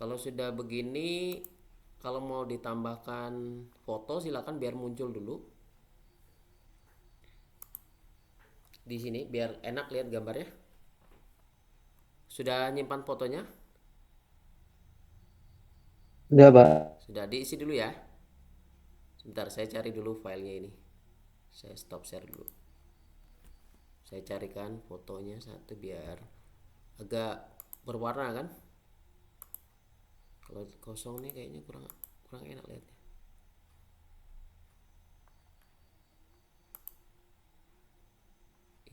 Kalau sudah begini, kalau mau ditambahkan foto silakan biar muncul dulu di sini biar enak lihat gambarnya. Sudah nyimpan fotonya? Udah, Pak. Sudah, diisi dulu ya. Sebentar, saya cari dulu filenya ini. Saya stop share dulu. Saya carikan fotonya satu biar agak berwarna kan. Kalau kosong nih kayaknya kurang enak lihatnya.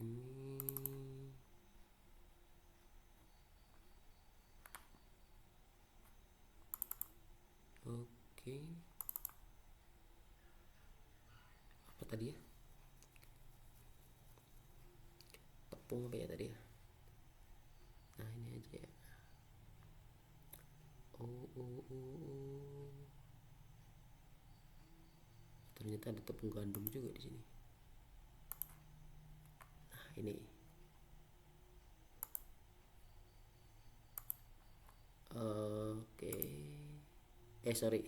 Ini oke. Apa tadi ya? Tepung apa ya tadi ya? Nah, ini aja ya. Ternyata ada tepung gandum juga di sini. Nah, ini. Oke. Sorry.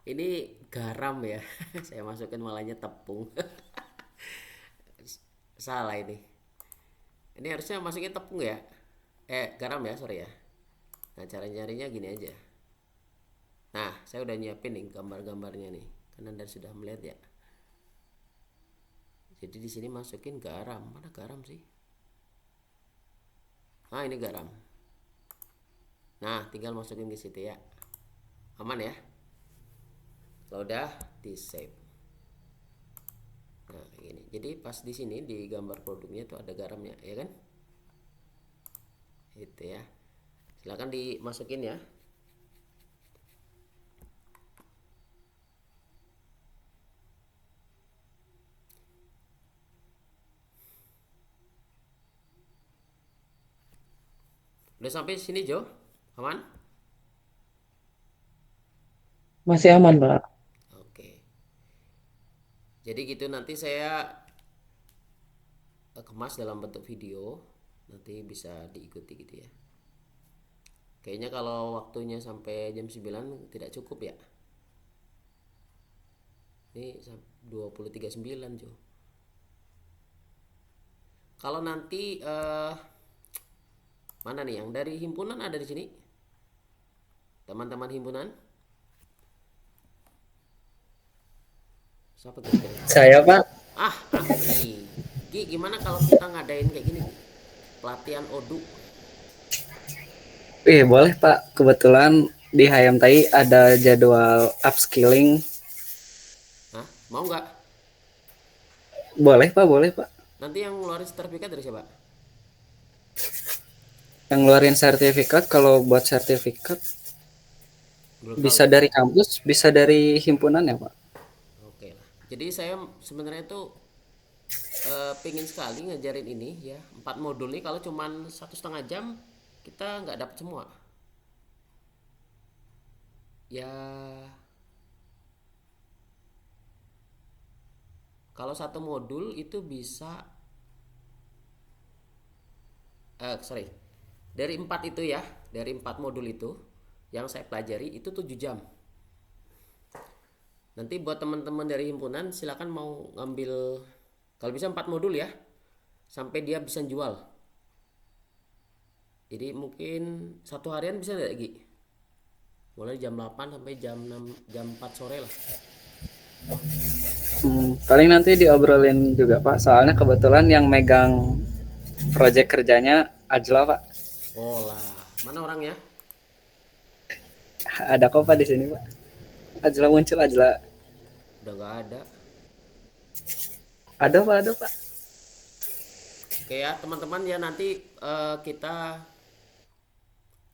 Ini garam ya. Saya masukin malahnya tepung. Salah ini. Ini harusnya masukin tepung ya. Garam ya, sorry ya. Nah, cara nyarinya gini aja. Nah, saya udah nyiapin nih gambar-gambarnya nih. Kan Anda sudah melihat ya. Jadi di sini masukin garam. Mana garam sih? Nah, ini garam. Nah, tinggal masukin ke situ ya. Aman ya? Kalau udah di save. Nah, ini. Jadi pas di sini di gambar produknya itu ada garamnya, ya kan? Itu ya. Silakan dimasukin ya. Udah sampai sini Jo? Aman? Masih aman, Pak. Oke. Jadi gitu nanti saya kemas dalam bentuk video. Nanti bisa diikuti gitu ya. Kayaknya kalau waktunya sampai jam 9 tidak cukup ya. Ini 20.39 Jo. Kalau nanti mana nih yang dari himpunan ada di sini? Teman-teman himpunan? Siapa kira-kira? Saya Pak. Ah, aku Gi. Gi, gimana kalau kita ngadain kayak gini, Gi? Pelatihan Odoo. Boleh Pak. Kebetulan di HMTI ada jadwal upskilling. Hah? Mau nggak? Boleh Pak, boleh Pak. Nanti yang ngeluarin sertifikat dari siapa? Yang ngeluarin sertifikat, kalau buat sertifikat Belum tahu bisa ya. dari kampus, bisa dari himpunan ya Pak. Oke lah. Jadi saya sebenarnya tuh pingin sekali ngajarin ini ya, 4 modul nih. Kalau cuman 1,5 jam kita nggak dapat semua. Ya, kalau satu modul itu bisa sorry, dari 4 itu ya, dari 4 modul itu yang saya pelajari itu 7 jam. Nanti buat teman-teman dari himpunan silakan mau ngambil, kalau bisa 4 modul ya, sampai dia bisa jual. Jadi mungkin satu harian bisa nggak Gi? Mulai jam 8 sampai jam 6, jam 4 sore lah. Paling nanti diobrolin juga Pak. Soalnya kebetulan yang megang proyek kerjanya Ajla Pak. Oh lah, mana orangnya? Ada kok Pak di sini Pak. Ajla muncul Ajla. Udah nggak ada. Ada Pak, ada Pak. Oke ya teman-teman ya, nanti kita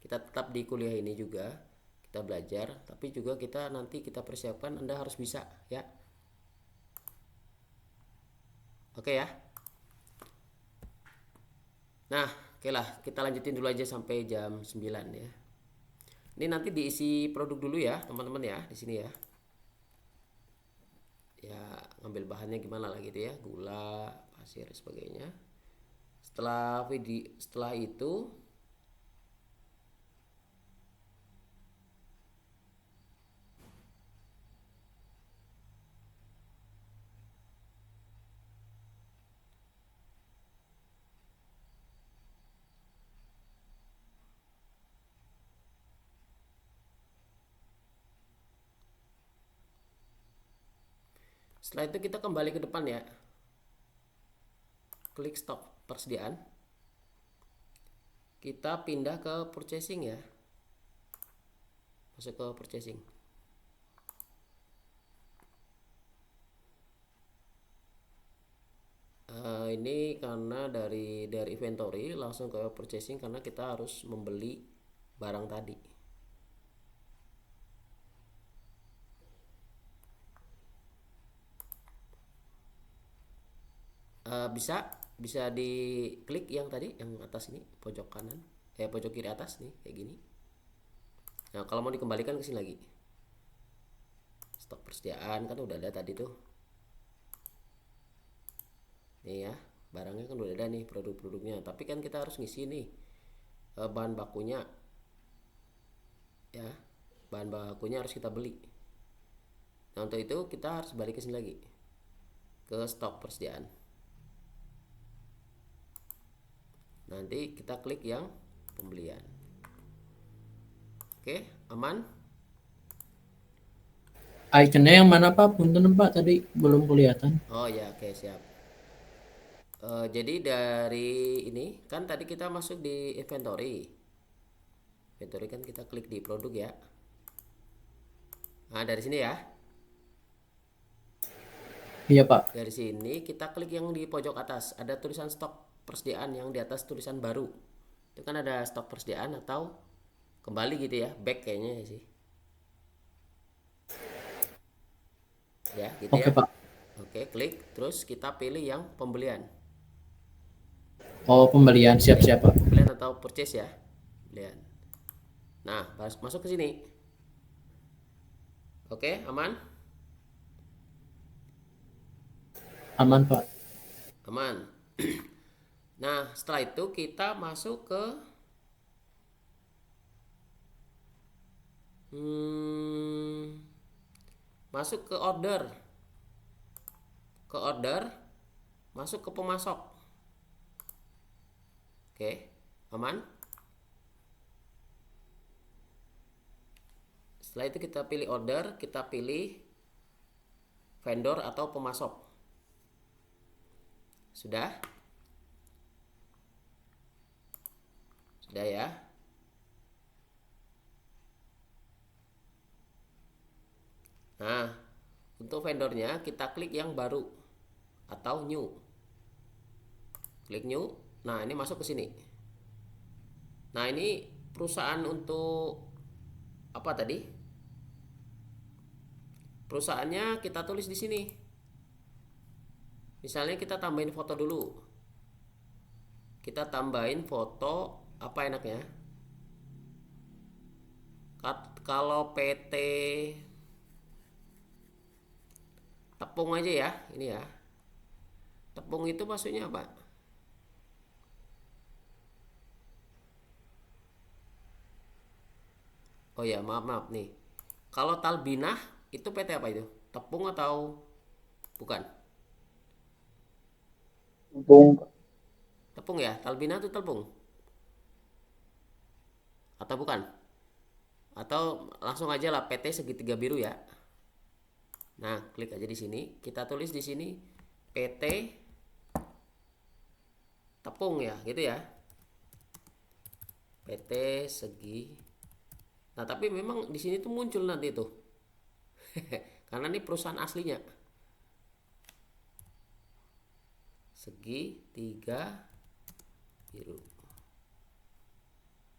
tetap di kuliah ini juga kita belajar, tapi juga kita nanti kita persiapkan Anda harus bisa ya. Oke ya. Nah, oke lah, kita lanjutin dulu aja sampai jam 9 ya. Ini nanti diisi produk dulu ya, teman-teman ya, di sini ya. Ya, ngambil bahannya gimana lah gitu ya, gula, pasir, sebagainya. Setelah itu kita kembali ke depan ya. Klik stop persediaan. Kita pindah ke purchasing ya. Masuk ke purchasing. Ini karena dari inventory langsung ke purchasing karena kita harus membeli barang tadi. Bisa diklik yang tadi yang atas ini, pojok kanan pojok kiri atas nih kayak gini. Nah kalau mau dikembalikan ke sini lagi, stok persediaan kan udah ada tadi tuh nih ya, barangnya kan udah ada nih, produk-produknya, tapi kan kita harus ngisi nih bahan bakunya ya, bahan bakunya harus kita beli. Nah untuk itu kita harus balik ke sini lagi ke stok persediaan. Nanti kita klik yang pembelian. Oke, aman? Iconnya yang mana Pak? Punten Pak, tadi belum kelihatan. Oh ya, oke siap. Jadi dari ini kan tadi kita masuk di inventory. Inventory kan kita klik di produk ya. Nah dari sini ya. Iya Pak. Dari sini kita klik yang di pojok atas, ada tulisan stok persediaan, yang di atas tulisan baru. Itu kan ada stok persediaan atau kembali gitu ya, back kayaknya sih. Ya, gitu Oke ya. Pak. Oke, klik terus kita pilih yang pembelian. Oh pembelian, siap-siap Pak. Pembelian atau purchase ya. Pembelian. Nah, masuk ke sini. Oke, aman? Aman Pak. Aman. Nah, setelah itu kita masuk ke order. Ke order, masuk ke pemasok. Oke, aman? Setelah itu kita pilih order, kita pilih vendor atau pemasok. Sudah? Sudah ya? Nah, untuk vendornya kita klik yang baru atau new. Klik new. Nah, ini masuk ke sini. Nah, ini perusahaan untuk apa tadi? Perusahaannya kita tulis di sini. Misalnya kita tambahin foto dulu. Kita tambahin foto apa enaknya? Kalau PT Tepung aja ya, ini ya. Tepung itu maksudnya apa? Oh ya, maaf nih. Kalau Talbinah itu PT apa itu? Tepung atau bukan? Bung, Tepung ya, Talbinah itu tepung atau bukan? Atau langsung aja lah PT segitiga biru ya. Nah, klik aja di sini. Kita tulis di sini PT Tepung ya, gitu ya. PT segi. Nah, tapi memang di sini tuh muncul nanti tuh. Karena ini perusahaan aslinya. Segitiga biru.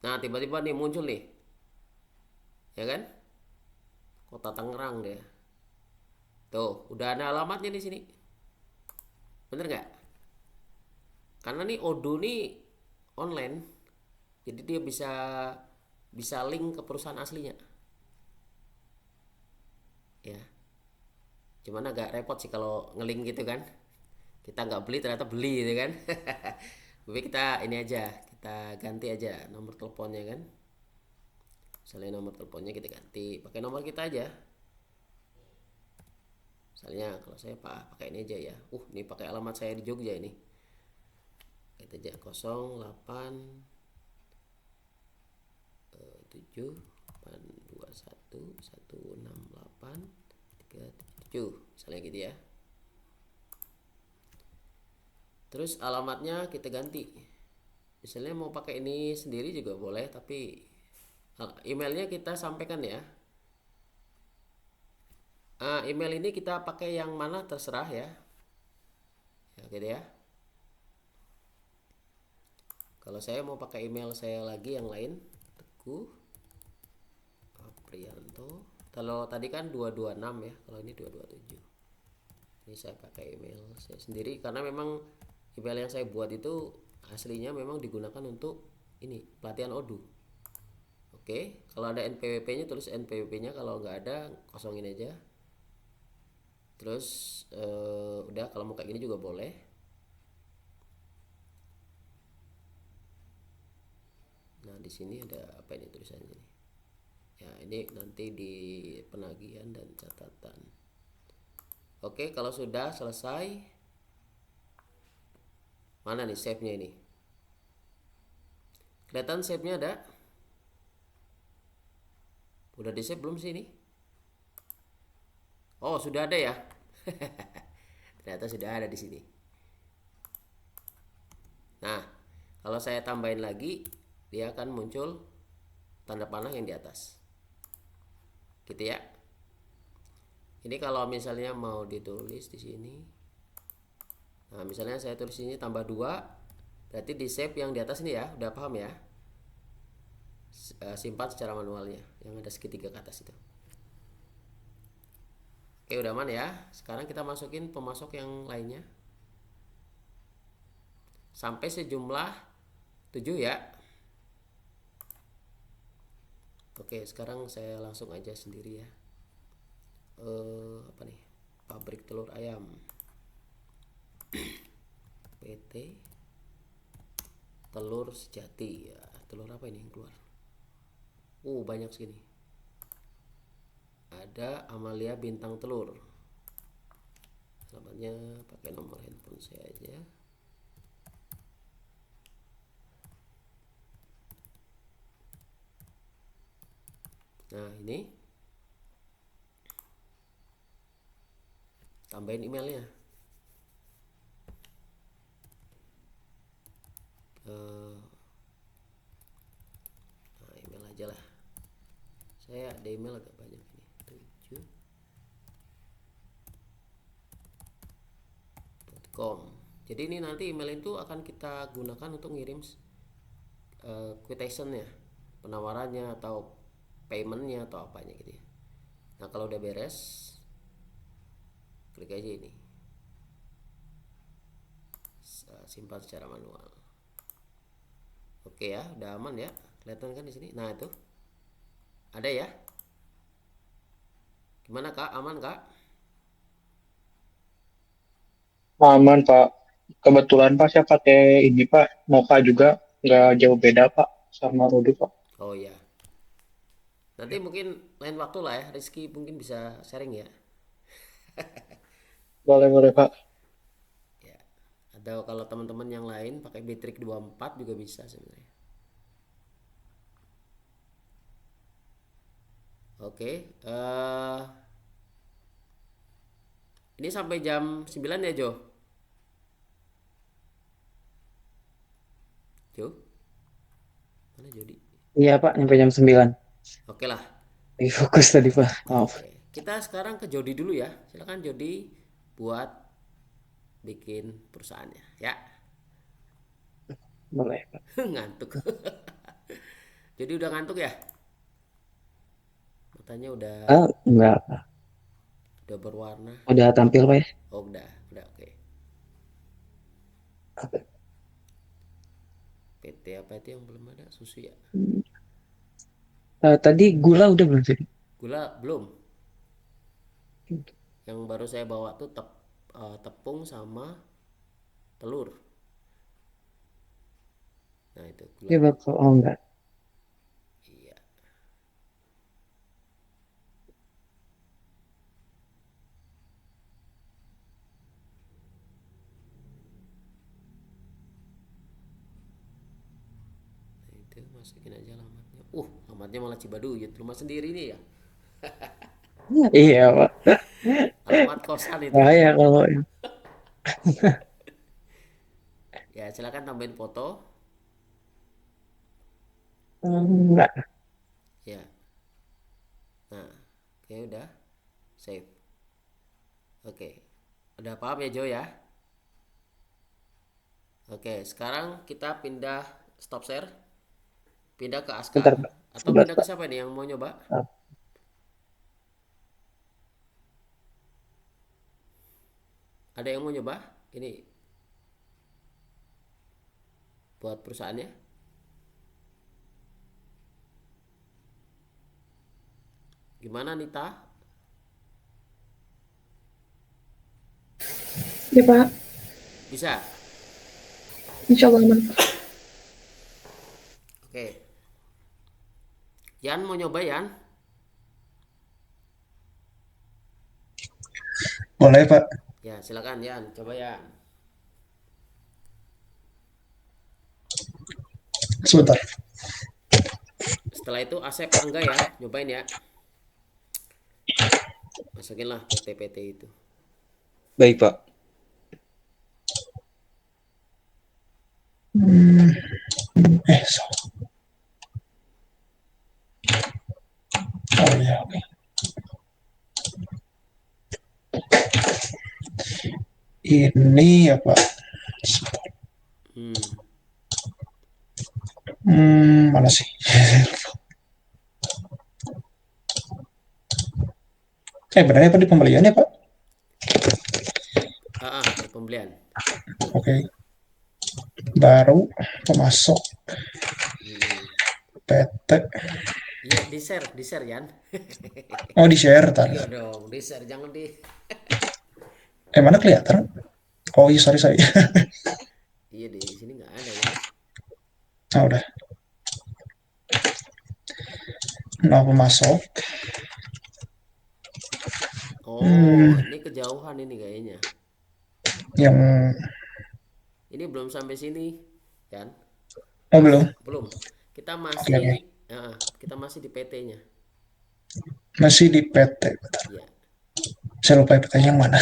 Nah, tiba-tiba nih muncul nih. Ya kan? Kota Tangerang deh. Tuh, udah ada alamatnya di sini. Bener nggak? Karena nih Odoo nih online, jadi dia bisa link ke perusahaan aslinya. Ya, cuman agak repot sih kalau ngelink gitu kan. Kita nggak beli ternyata beli gitu kan. Tapi kita ini aja, kita ganti aja nomor teleponnya kan. Misalnya nomor teleponnya kita ganti, pakai nomor kita aja. Misalnya kalau saya pakai ini aja ya. Ini pakai alamat saya di Jogja ini. Kita aja 08 7 821 168 377 misalnya gitu ya. Terus alamatnya kita ganti. Misalnya mau pakai ini sendiri juga boleh, tapi emailnya kita sampaikan ya. Email ini kita pakai yang mana terserah ya. Ya gitu ya. Kalau saya mau pakai email saya lagi yang lain, Teguh Aprianto. Kalau tadi kan 226 ya, kalau ini 227. Ini saya pakai email saya sendiri karena memang email yang saya buat itu aslinya memang digunakan untuk ini pelatihan Odoo. Oke, kalau ada NPWP-nya tulis NPWP-nya, kalau nggak ada kosongin aja. Terus udah, kalau mau kayak gini juga boleh. Nah, di sini ada apa ini tulisannya nih? Ya, ini nanti di penagihan dan catatan. Oke, kalau sudah selesai, mana nih save-nya ini? Kelihatan save-nya ada? Udah di save belum sih ini? Oh, sudah ada ya. Ternyata sudah ada di sini. Nah, kalau saya tambahin lagi, dia akan muncul tanda panah yang di atas. Gitu ya. Ini kalau misalnya mau ditulis di sini. Nah, misalnya saya tulis ini tambah 2, berarti di save yang di atas ini ya, udah paham ya? Simpan secara manualnya, yang ada segitiga ke atas itu. Oke, udah aman ya. Sekarang kita masukin pemasok yang lainnya. Sampai sejumlah 7 ya. Oke, sekarang saya langsung aja sendiri ya. Apa nih? Pabrik telur ayam. PT Telur Sejati ya. Telur apa ini yang keluar? Banyak segini. Ada Amalia Bintang Telur. Alamatnya pakai nomor handphone saya aja. Nah, ini tambahin emailnya. Eh, nah, email aja lah. Saya ada email agak banyak ini. 7.com. Jadi ini nanti email itu akan kita gunakan untuk ngirim quotation ya, penawarannya atau paymentnya atau apanya gitu ya. Nah kalau udah beres, klik aja ini, simpan secara manual. Oke ya, udah aman ya, kelihatan kan di sini. Nah itu ada ya. Gimana kak, aman kak? Aman Pak. Kebetulan Pak saya pakai ini Pak, Mocha juga nggak jauh beda Pak sama Odoo Pak. Oh ya, nanti mungkin lain waktu lah ya, Rizky mungkin bisa sharing ya. Boleh boleh Pak. Ya, atau kalau teman-teman yang lain pakai Bittrex 24 juga bisa sebenarnya. Oke, ini sampai jam 9 ya Jo? Jo? Mana Jody? Iya Pak, sampai jam 9. Oke lah. Lagi fokus tadi Pak, maaf. Oke. Kita sekarang ke Jody dulu ya. Silakan Jody buat bikin perusahaannya ya. Boleh Pak. Ngantuk. Jadi udah ngantuk ya? Matanya Enggak Pak. udah berwarna. Udah tampil Pak ya? Oh, udah oke. PT apa itu yang belum ada? Susu ya? Tadi gula udah belum sih? Gula belum. Yang baru saya bawa tuh tepung sama telur. Nah itu gula. Iya Pak, oh enggak. Iya. Nah, itu masukin aja alamatnya. Alamatnya malah Cibaduyut, rumah sendiri nih ya. Iya Pak. Alamat kosan itu. Bahaya kalau Ya silakan tambahin foto. enggak. Ya. Nah, oke udah save. Oke. Udah paham ya Jo ya? Oke, sekarang kita pindah stop share. Pindah ke Aska. Bentar Pak. Atau Sebentar, pindah ke Pak. siapa nih yang mau nyoba? Ada yang mau nyoba? Ini buat perusahaannya. Gimana Nita? Ya Pak, Bisa? insya Allah aman. Oke. Yan mau nyoba Yan? Boleh Pak. Ya silakan Yan, coba Yan. Sebentar. Setelah itu Asep Angga ya, nyobain ya. Masukinlah PT-PT itu. Baik, Pak. Salah. Oh iya, oke. Ini ya Pak. Mana sih? Benar apa di pembelian ya Pak? Di pembelian. Oke. Baru pemasok. PT. Iya, di share Yan. Oh, di share tar. Iya dong, di share jangan di. Mana kelihatan? Oh iya, sorry. Iya di sini nggak ada ya. Nah, udah. Nah, pemasok. Ini kejauhan ini kayaknya. Yang ini belum sampai sini, kan? Oh, belum. Belum. Kita masih kita masih di PT-nya. Masih di PT. Iya. Saya lupa petanya yang mana.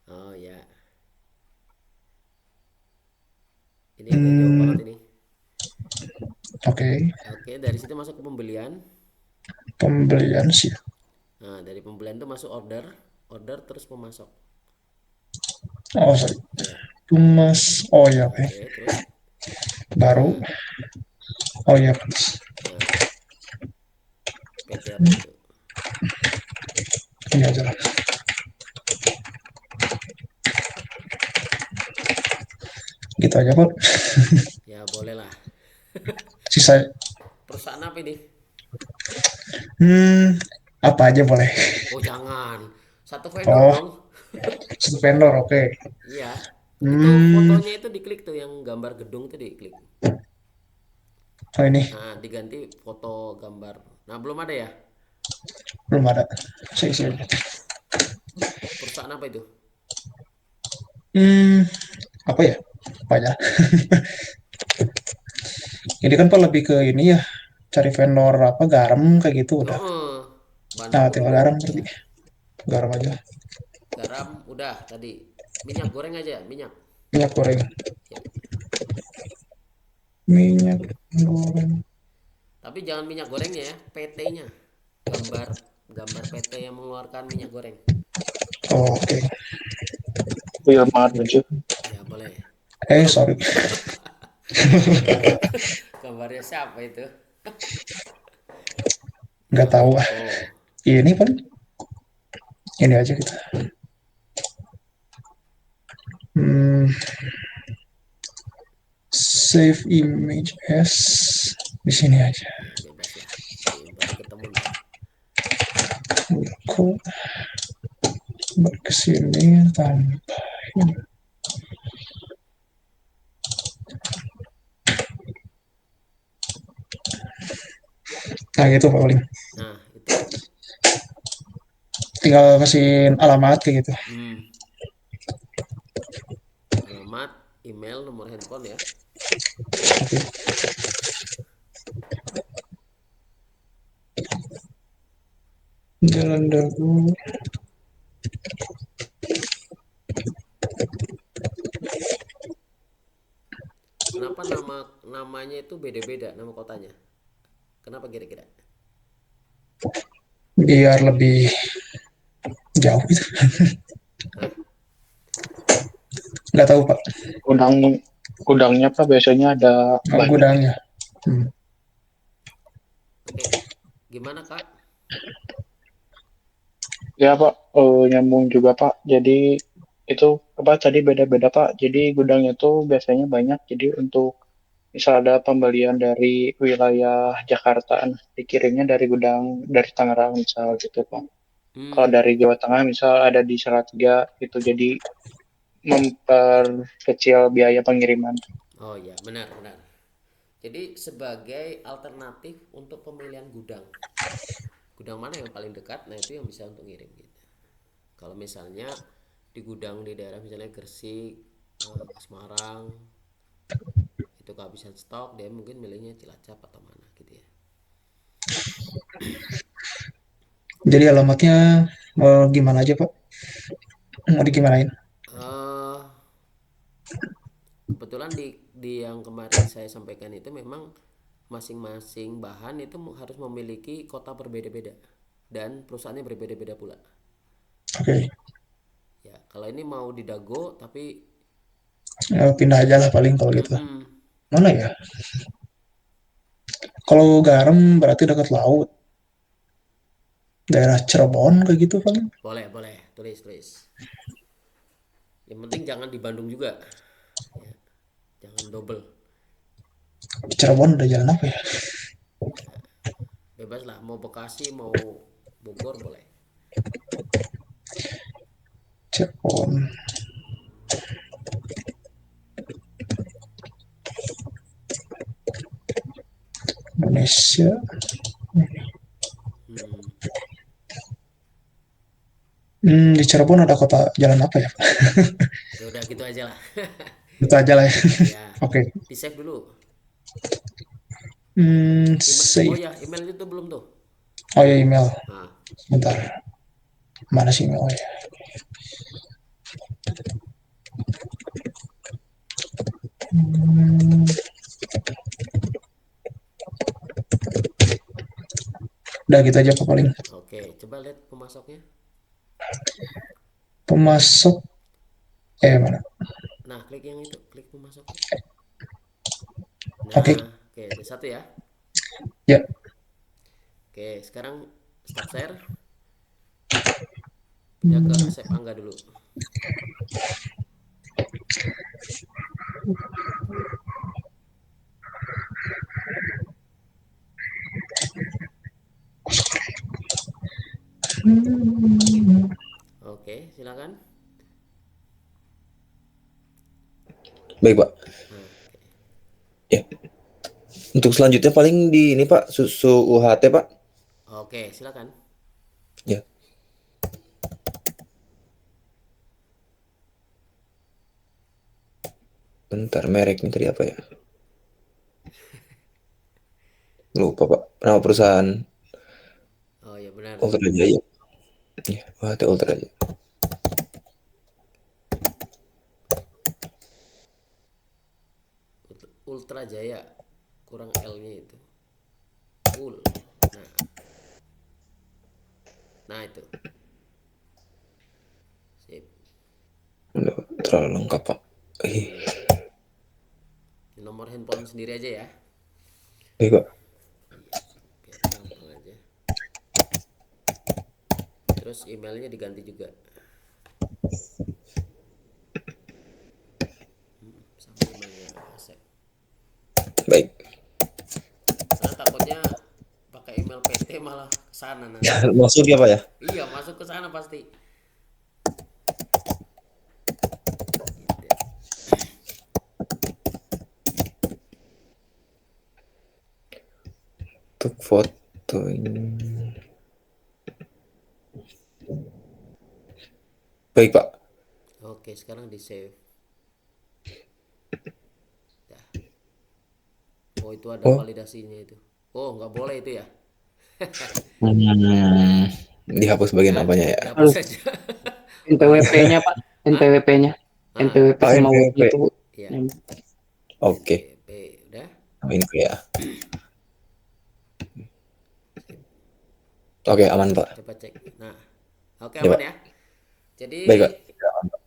Oh ya, ini agak jauh banget Hmm, ini. oke. Oke, dari situ masuk ke pembelian. Pembelian sih. Nah, dari pembelian itu masuk order, order terus memasok. Oh, sorry. Ya, Tumas. Oh ya, oke. oke, terus Baru. PT. Oh ya, please. Nah, PT apa itu? Ini aja lah. Gitu aja kok. Ya, boleh lah. Sisa. Perusahaan apa ini? Hmm, apa aja boleh. Oh, jangan. Satu vendor Oh, dong. satu vendor, oke. Iya. Itu Hmm, fotonya itu diklik tuh yang gambar gedung tuh diklik. oh ini Nah, diganti foto gambar. Nah, belum ada ya? belum ada. Saya isi aja. Perusahaan apa itu? Hmm, apa ya? Apa aja. Ini kan Pak lebih ke ini ya, cari vendor apa garam kayak gitu udah. Heeh. Bahan Nah, baku tinggal dulu. garam Ya. berarti. Garam aja. Garam udah tadi. Minyak goreng aja, minyak. Minyak goreng. Ya. Minyak goreng. Tapi jangan minyak gorengnya ya, PT-nya. Gambar gambar PT yang mengeluarkan minyak goreng. Oh, oke. Iya banget lucu. Ya, boleh. Belum. Sorry. Gambarnya siapa itu? Nggak Nama tahu ah. toko. Ini paling ini aja kita. Hmm, save image as di sini aja. Ya, bebas lah. Yang penting ketemu ntar. Aku balik ke sini tambahin. Nah gitu Pak paling. Nah, itu Tinggal kasihin alamat kayak gitu. alamat, email, nomor handphone ya. Oke. Jalan Dagu. Kenapa namanya itu beda-beda nama kotanya? Kenapa kira-kira? Biar lebih jauh gitu. Hah? Nggak tahu Pak. Gudang gudangnya Pak biasanya ada banyak. Gudangnya. Hmm. Oke. Gimana, Kak? Ya Pak, nyambung juga Pak. Jadi itu apa tadi beda-beda Pak. Jadi gudangnya tuh biasanya banyak. Jadi untuk misal ada pembelian dari wilayah Jakarta, nah, dikirimnya dari gudang dari Tangerang misal gitu Pak. Kalau Hmm. dari Jawa Tengah misal ada di Salatiga itu jadi memperkecil biaya pengiriman. Oh ya, benar-benar. Jadi sebagai alternatif untuk pemilihan gudang. Gudang mana yang paling dekat? Nah, itu yang bisa untuk ngirim gitu. Kalau misalnya di gudang di daerah misalnya Gresik, Semarang, itu kehabisan stok, dia mungkin milihnya Cilacap atau mana gitu ya. Jadi alamatnya gimana aja Pak? Mau digimanain? Eh, Kebetulan di yang kemarin saya sampaikan itu memang masing-masing bahan itu harus memiliki kota berbeda-beda dan perusahaannya berbeda-beda pula. Oke. Ya, kalau ini mau di Dago tapi Pindah aja lah paling kalau gitu. mm-mm, Mana ya? Kalau garam berarti dekat laut. Daerah Cirebon kayak gitu paling. boleh boleh tulis. Yang penting jangan di Bandung juga, ya, jangan double. Cirebon udah jalan apa ya? Ya, bebas lah mau Bekasi mau Bogor boleh. Cirebon. Indonesia. Hmm, Di Cirebon ada kota jalan apa ya? ya udah gitu aja lah. Itu aja lah ya. Ya, Oke. di save dulu. Oh Save. ya, email itu belum tuh. Oh ya email. Nah, Bentar. Mana sih? Oh ya. Hmm, udah gitu aja Pak paling. Oke, coba lihat pemasoknya. Pemasok mana? Nah, klik yang itu, klik pemasoknya. Oke. Nah, oke, ada satu ya. Ya. Oke, sekarang stop share. Pindah ke Asep Angga dulu. Oke, silakan. Baik, Pak. Nah, oke. Ya. Untuk selanjutnya paling di ini Pak, susu UHT Pak. Oke, silakan. Ya. Bentar, mereknya tadi apa ya? Lupa Pak. Nama perusahaan Oh ya benar. Ultra Jaya. Ya, UHT Ultra Jaya. Ultra Jaya, kurang L-nya itu. Nah, nah itu. Sip. Udah terlalu lengkap Pak. Nomor handphone sendiri aja ya. Baik Pak. Oke, gampang aja. Terus emailnya diganti juga. Sama emailnya Asep. Baik. Karena takutnya pakai email PT malah kesana nanti. Masuk ya Pak ya? Iya, masuk ke sana pasti. Untuk foto ini. Baik Pak. Oke, sekarang di save. Dah. Oh, itu ada validasinya itu. Oh, nggak boleh itu ya? Dihapus bagian apanya ya? Dihapus saja. NPWP-nya Pak, NPWP-nya. NPWP sama NPWP. WP itu. Iya. Oke. NPWP, udah. Ini ya. Oke, aman Pak. Coba cek. Nah, oke Ya, aman Pak. ya. Jadi Baik Pak.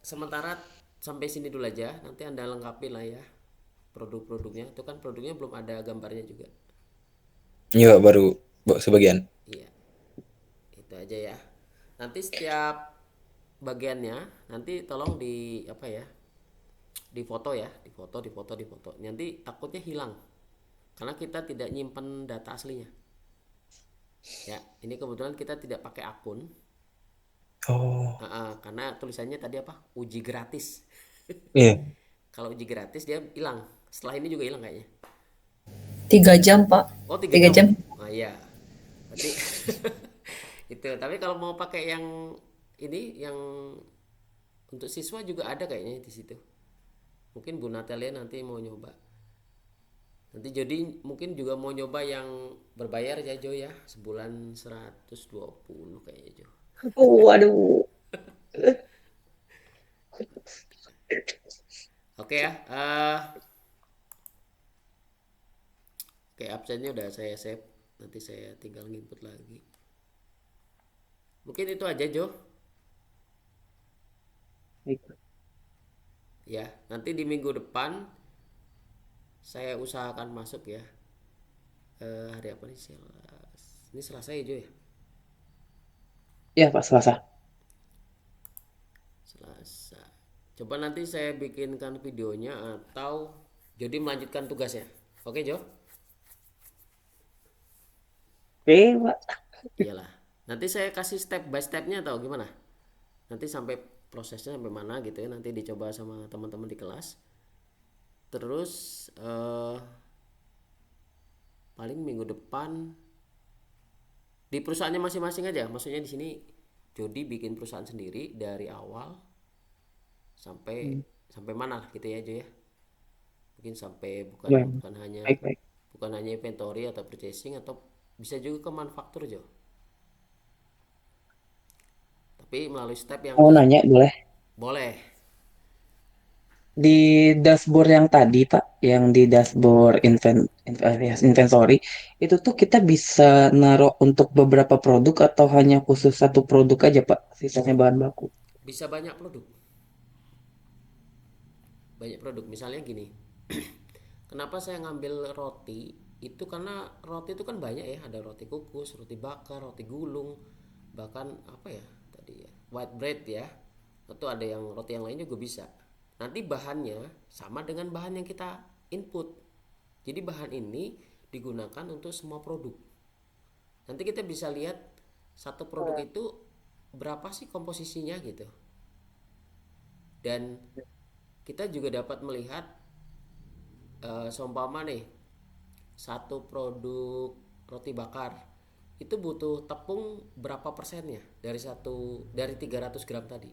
sementara sampai sini dulu aja. Nanti Anda lengkapi lah ya produk-produknya. Itu kan produknya belum ada gambarnya juga. Iya Pak, baru sebagian. Iya. Itu aja ya. Nanti setiap bagiannya nanti tolong di apa ya? Di foto ya, di foto. Nanti takutnya hilang. Karena kita tidak nyimpen data aslinya. Ya, ini kebetulan kita tidak pakai akun. Oh. Karena tulisannya tadi apa? Uji gratis. Iya. Kalau uji gratis dia hilang. Setelah ini juga hilang kayaknya. 3 jam, Pak. Oh, 3 jam. Oh iya. Berarti itu. Tapi kalau mau pakai yang ini yang untuk siswa juga ada kayaknya di situ. Mungkin Bu Natalia nanti mau nyoba. Nanti jadi mungkin juga mau nyoba yang berbayar ya Jo ya. Sebulan 120 kayaknya Jo. Waduh. Oke ya. Oke, absennya udah saya save. Nanti saya tinggal nginput lagi. Mungkin itu aja Jo. Ya, nanti di minggu depan saya usahakan masuk ya. Hari apa nih? Ini Selasa ya Jo ya? Iya Pak, Selasa. Selasa. Coba nanti saya bikinkan videonya atau jadi melanjutkan tugasnya. Oke Jo? Oke Pak. Iyalah. Nanti saya kasih step by stepnya atau gimana? Nanti sampai prosesnya sampai mana gitu ya. Nanti dicoba sama teman-teman di kelas. Terus paling minggu depan di perusahaannya masing-masing aja. Maksudnya di sini Jody bikin perusahaan sendiri dari awal sampai mana gitu ya Jo ya. Mungkin sampai bukan hanya inventory atau purchasing atau bisa juga ke manufaktur Jo. tapi melalui step yang Mau nanya boleh? boleh. Di dashboard yang tadi, Pak, yang di dashboard inventory, itu tuh kita bisa naruh untuk beberapa produk atau hanya khusus satu produk aja, Pak, sisanya bahan baku. Bisa banyak produk misalnya gini. Kenapa saya ngambil roti itu karena roti itu kan banyak ya, ada roti kukus, roti bakar, roti gulung, bahkan apa ya tadi ya, white bread ya, atau ada yang roti yang lain juga bisa. Nanti bahannya sama dengan bahan yang kita input, jadi bahan ini digunakan untuk semua produk. Nanti kita bisa lihat satu produk itu berapa sih komposisinya gitu, dan kita juga dapat melihat seumpama nih satu produk roti bakar itu butuh tepung berapa persennya dari 300 gram tadi.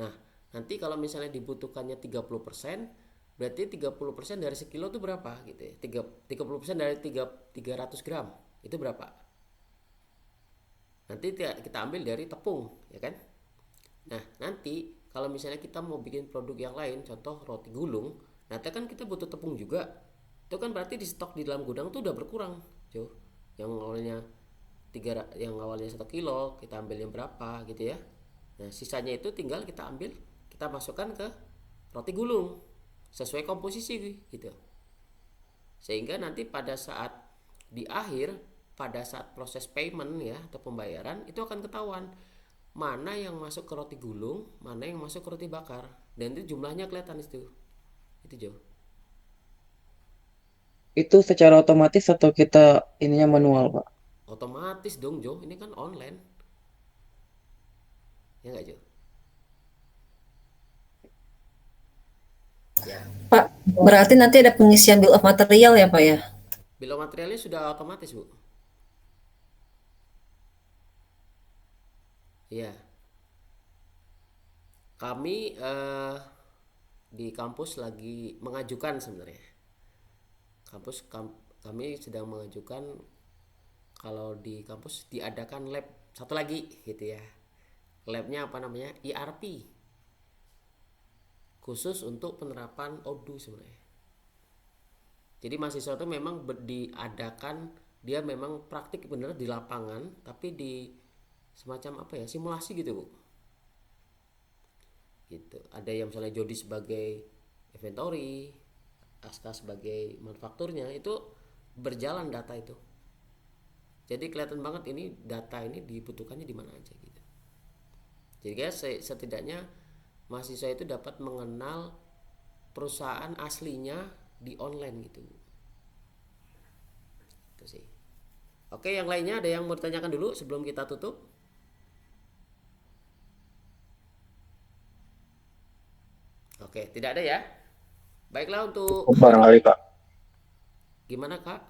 Nah, nanti kalau misalnya dibutuhkannya 30%, berarti 30% dari sekilo itu berapa gitu ya. 30% dari 300 gram itu berapa? Nanti kita ambil dari tepung, ya kan? Nah, nanti kalau misalnya kita mau bikin produk yang lain, contoh roti gulung, nanti kan kita butuh tepung juga. Itu kan berarti di stok di dalam gudang tuh udah berkurang, Jo. Yang awalnya 1 kilo, kita ambilnya berapa gitu ya. Nah, sisanya itu tinggal kita ambil, kita masukkan ke roti gulung sesuai komposisi gitu. Sehingga nanti pada saat di akhir, pada saat proses payment ya atau pembayaran, itu akan ketahuan mana yang masuk ke roti gulung, mana yang masuk ke roti bakar, dan itu jumlahnya kelihatan itu Jo. Itu secara otomatis atau kita ininya manual, Pak? Otomatis dong Jo, ini kan online ya nggak Jo? Ya, Pak, berarti nanti ada pengisian bill of material ya Pak ya? bill of materialnya sudah otomatis Bu. Iya, kami di kampus lagi mengajukan sebenarnya. Kami sedang mengajukan kalau di kampus diadakan lab satu lagi gitu ya. Labnya apa namanya? ERP. Khusus untuk penerapan Odoo sebenarnya. Jadi mahasiswa itu memang diadakan, dia memang praktik bener di lapangan, tapi di semacam apa ya, simulasi gitu Bu. Gitu. Ada yang misalnya Jody sebagai inventory, Aska sebagai manufakturnya, itu berjalan data itu. Jadi kelihatan banget ini data ini dibutuhkannya di mana aja gitu. Jadi guys, setidaknya mahasiswa itu dapat mengenal perusahaan aslinya di online gitu. Itu sih. Oke, yang lainnya ada yang mau ditanyakan dulu sebelum kita tutup? Oke, tidak ada ya. Baiklah untuk Cukup barangkali Pak. gimana Kak?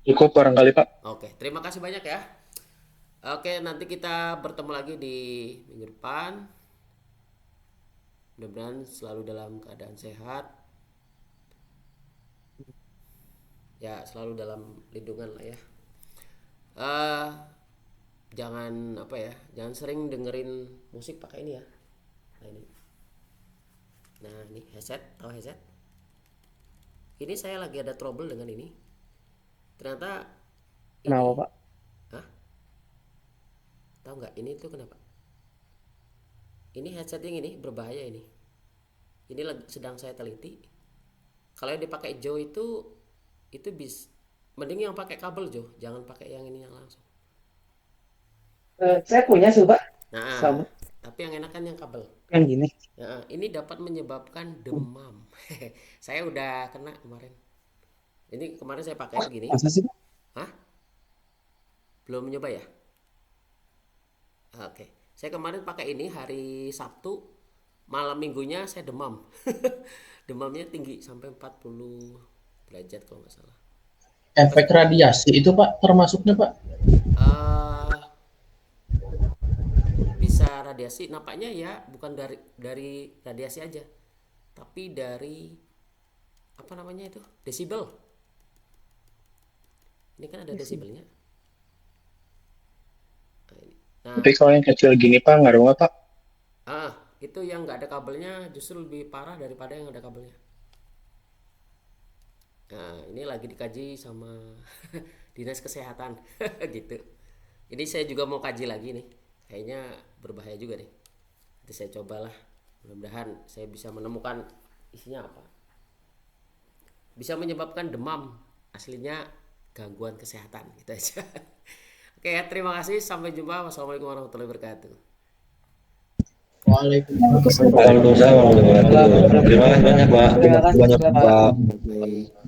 Cukup barangkali Pak. Oke, terima kasih banyak ya. Oke, nanti kita bertemu lagi di minggu depan. Mudah-mudahan selalu dalam keadaan sehat. Ya, selalu dalam lindungan lah ya. Jangan apa ya, jangan sering dengerin musik pakai ini ya. Nah ini headset, tahu headset? Ini saya lagi ada trouble dengan ini. Ternyata ini, Kenapa, Pak? hah? Tahu nggak ini tuh kenapa? Ini headset yang ini berbahaya ini. Ini sedang saya teliti. Kalau yang dipakai Joe itu mending yang pakai kabel Joe, jangan pakai yang ini yang langsung. Saya punya sih, Pak. Nah, Sama. tapi yang enak kan yang kabel. Yang gini. Nah, ini dapat menyebabkan demam. Saya udah kena kemarin. Ini kemarin saya pakai begini. Masa sih, Pak? Hah? Belum nyoba ya? Oke. Saya kemarin pakai ini hari Sabtu, malam minggunya saya demam. Demamnya tinggi sampai 40 derajat kalau nggak salah. Efek radiasi itu Pak termasuknya Pak? Bisa radiasi, nampaknya ya bukan dari radiasi aja, tapi dari apa namanya itu, desibel. Ini kan ada desibelnya. Nah, Tapi kalau yang kecil gini Pak, ngaruh nggak Pak? itu yang nggak ada kabelnya justru lebih parah daripada yang ada kabelnya. Nah, ini lagi dikaji sama dinas kesehatan gitu. Ini saya juga mau kaji lagi nih. Kayaknya berbahaya juga nih. Nanti saya cobalah. Mudah-mudahan saya bisa menemukan isinya apa. Bisa menyebabkan demam. Aslinya gangguan kesehatan gitu aja. Oke, terima kasih. Sampai jumpa. Wassalamualaikum warahmatullahi wabarakatuh. Waalaikumsalam. Waalaikumsalam warahmatullahi wabarakatuh. Terima kasih banyak Pak. Terima kasih Banyak juga, Pak. Pak. Baik.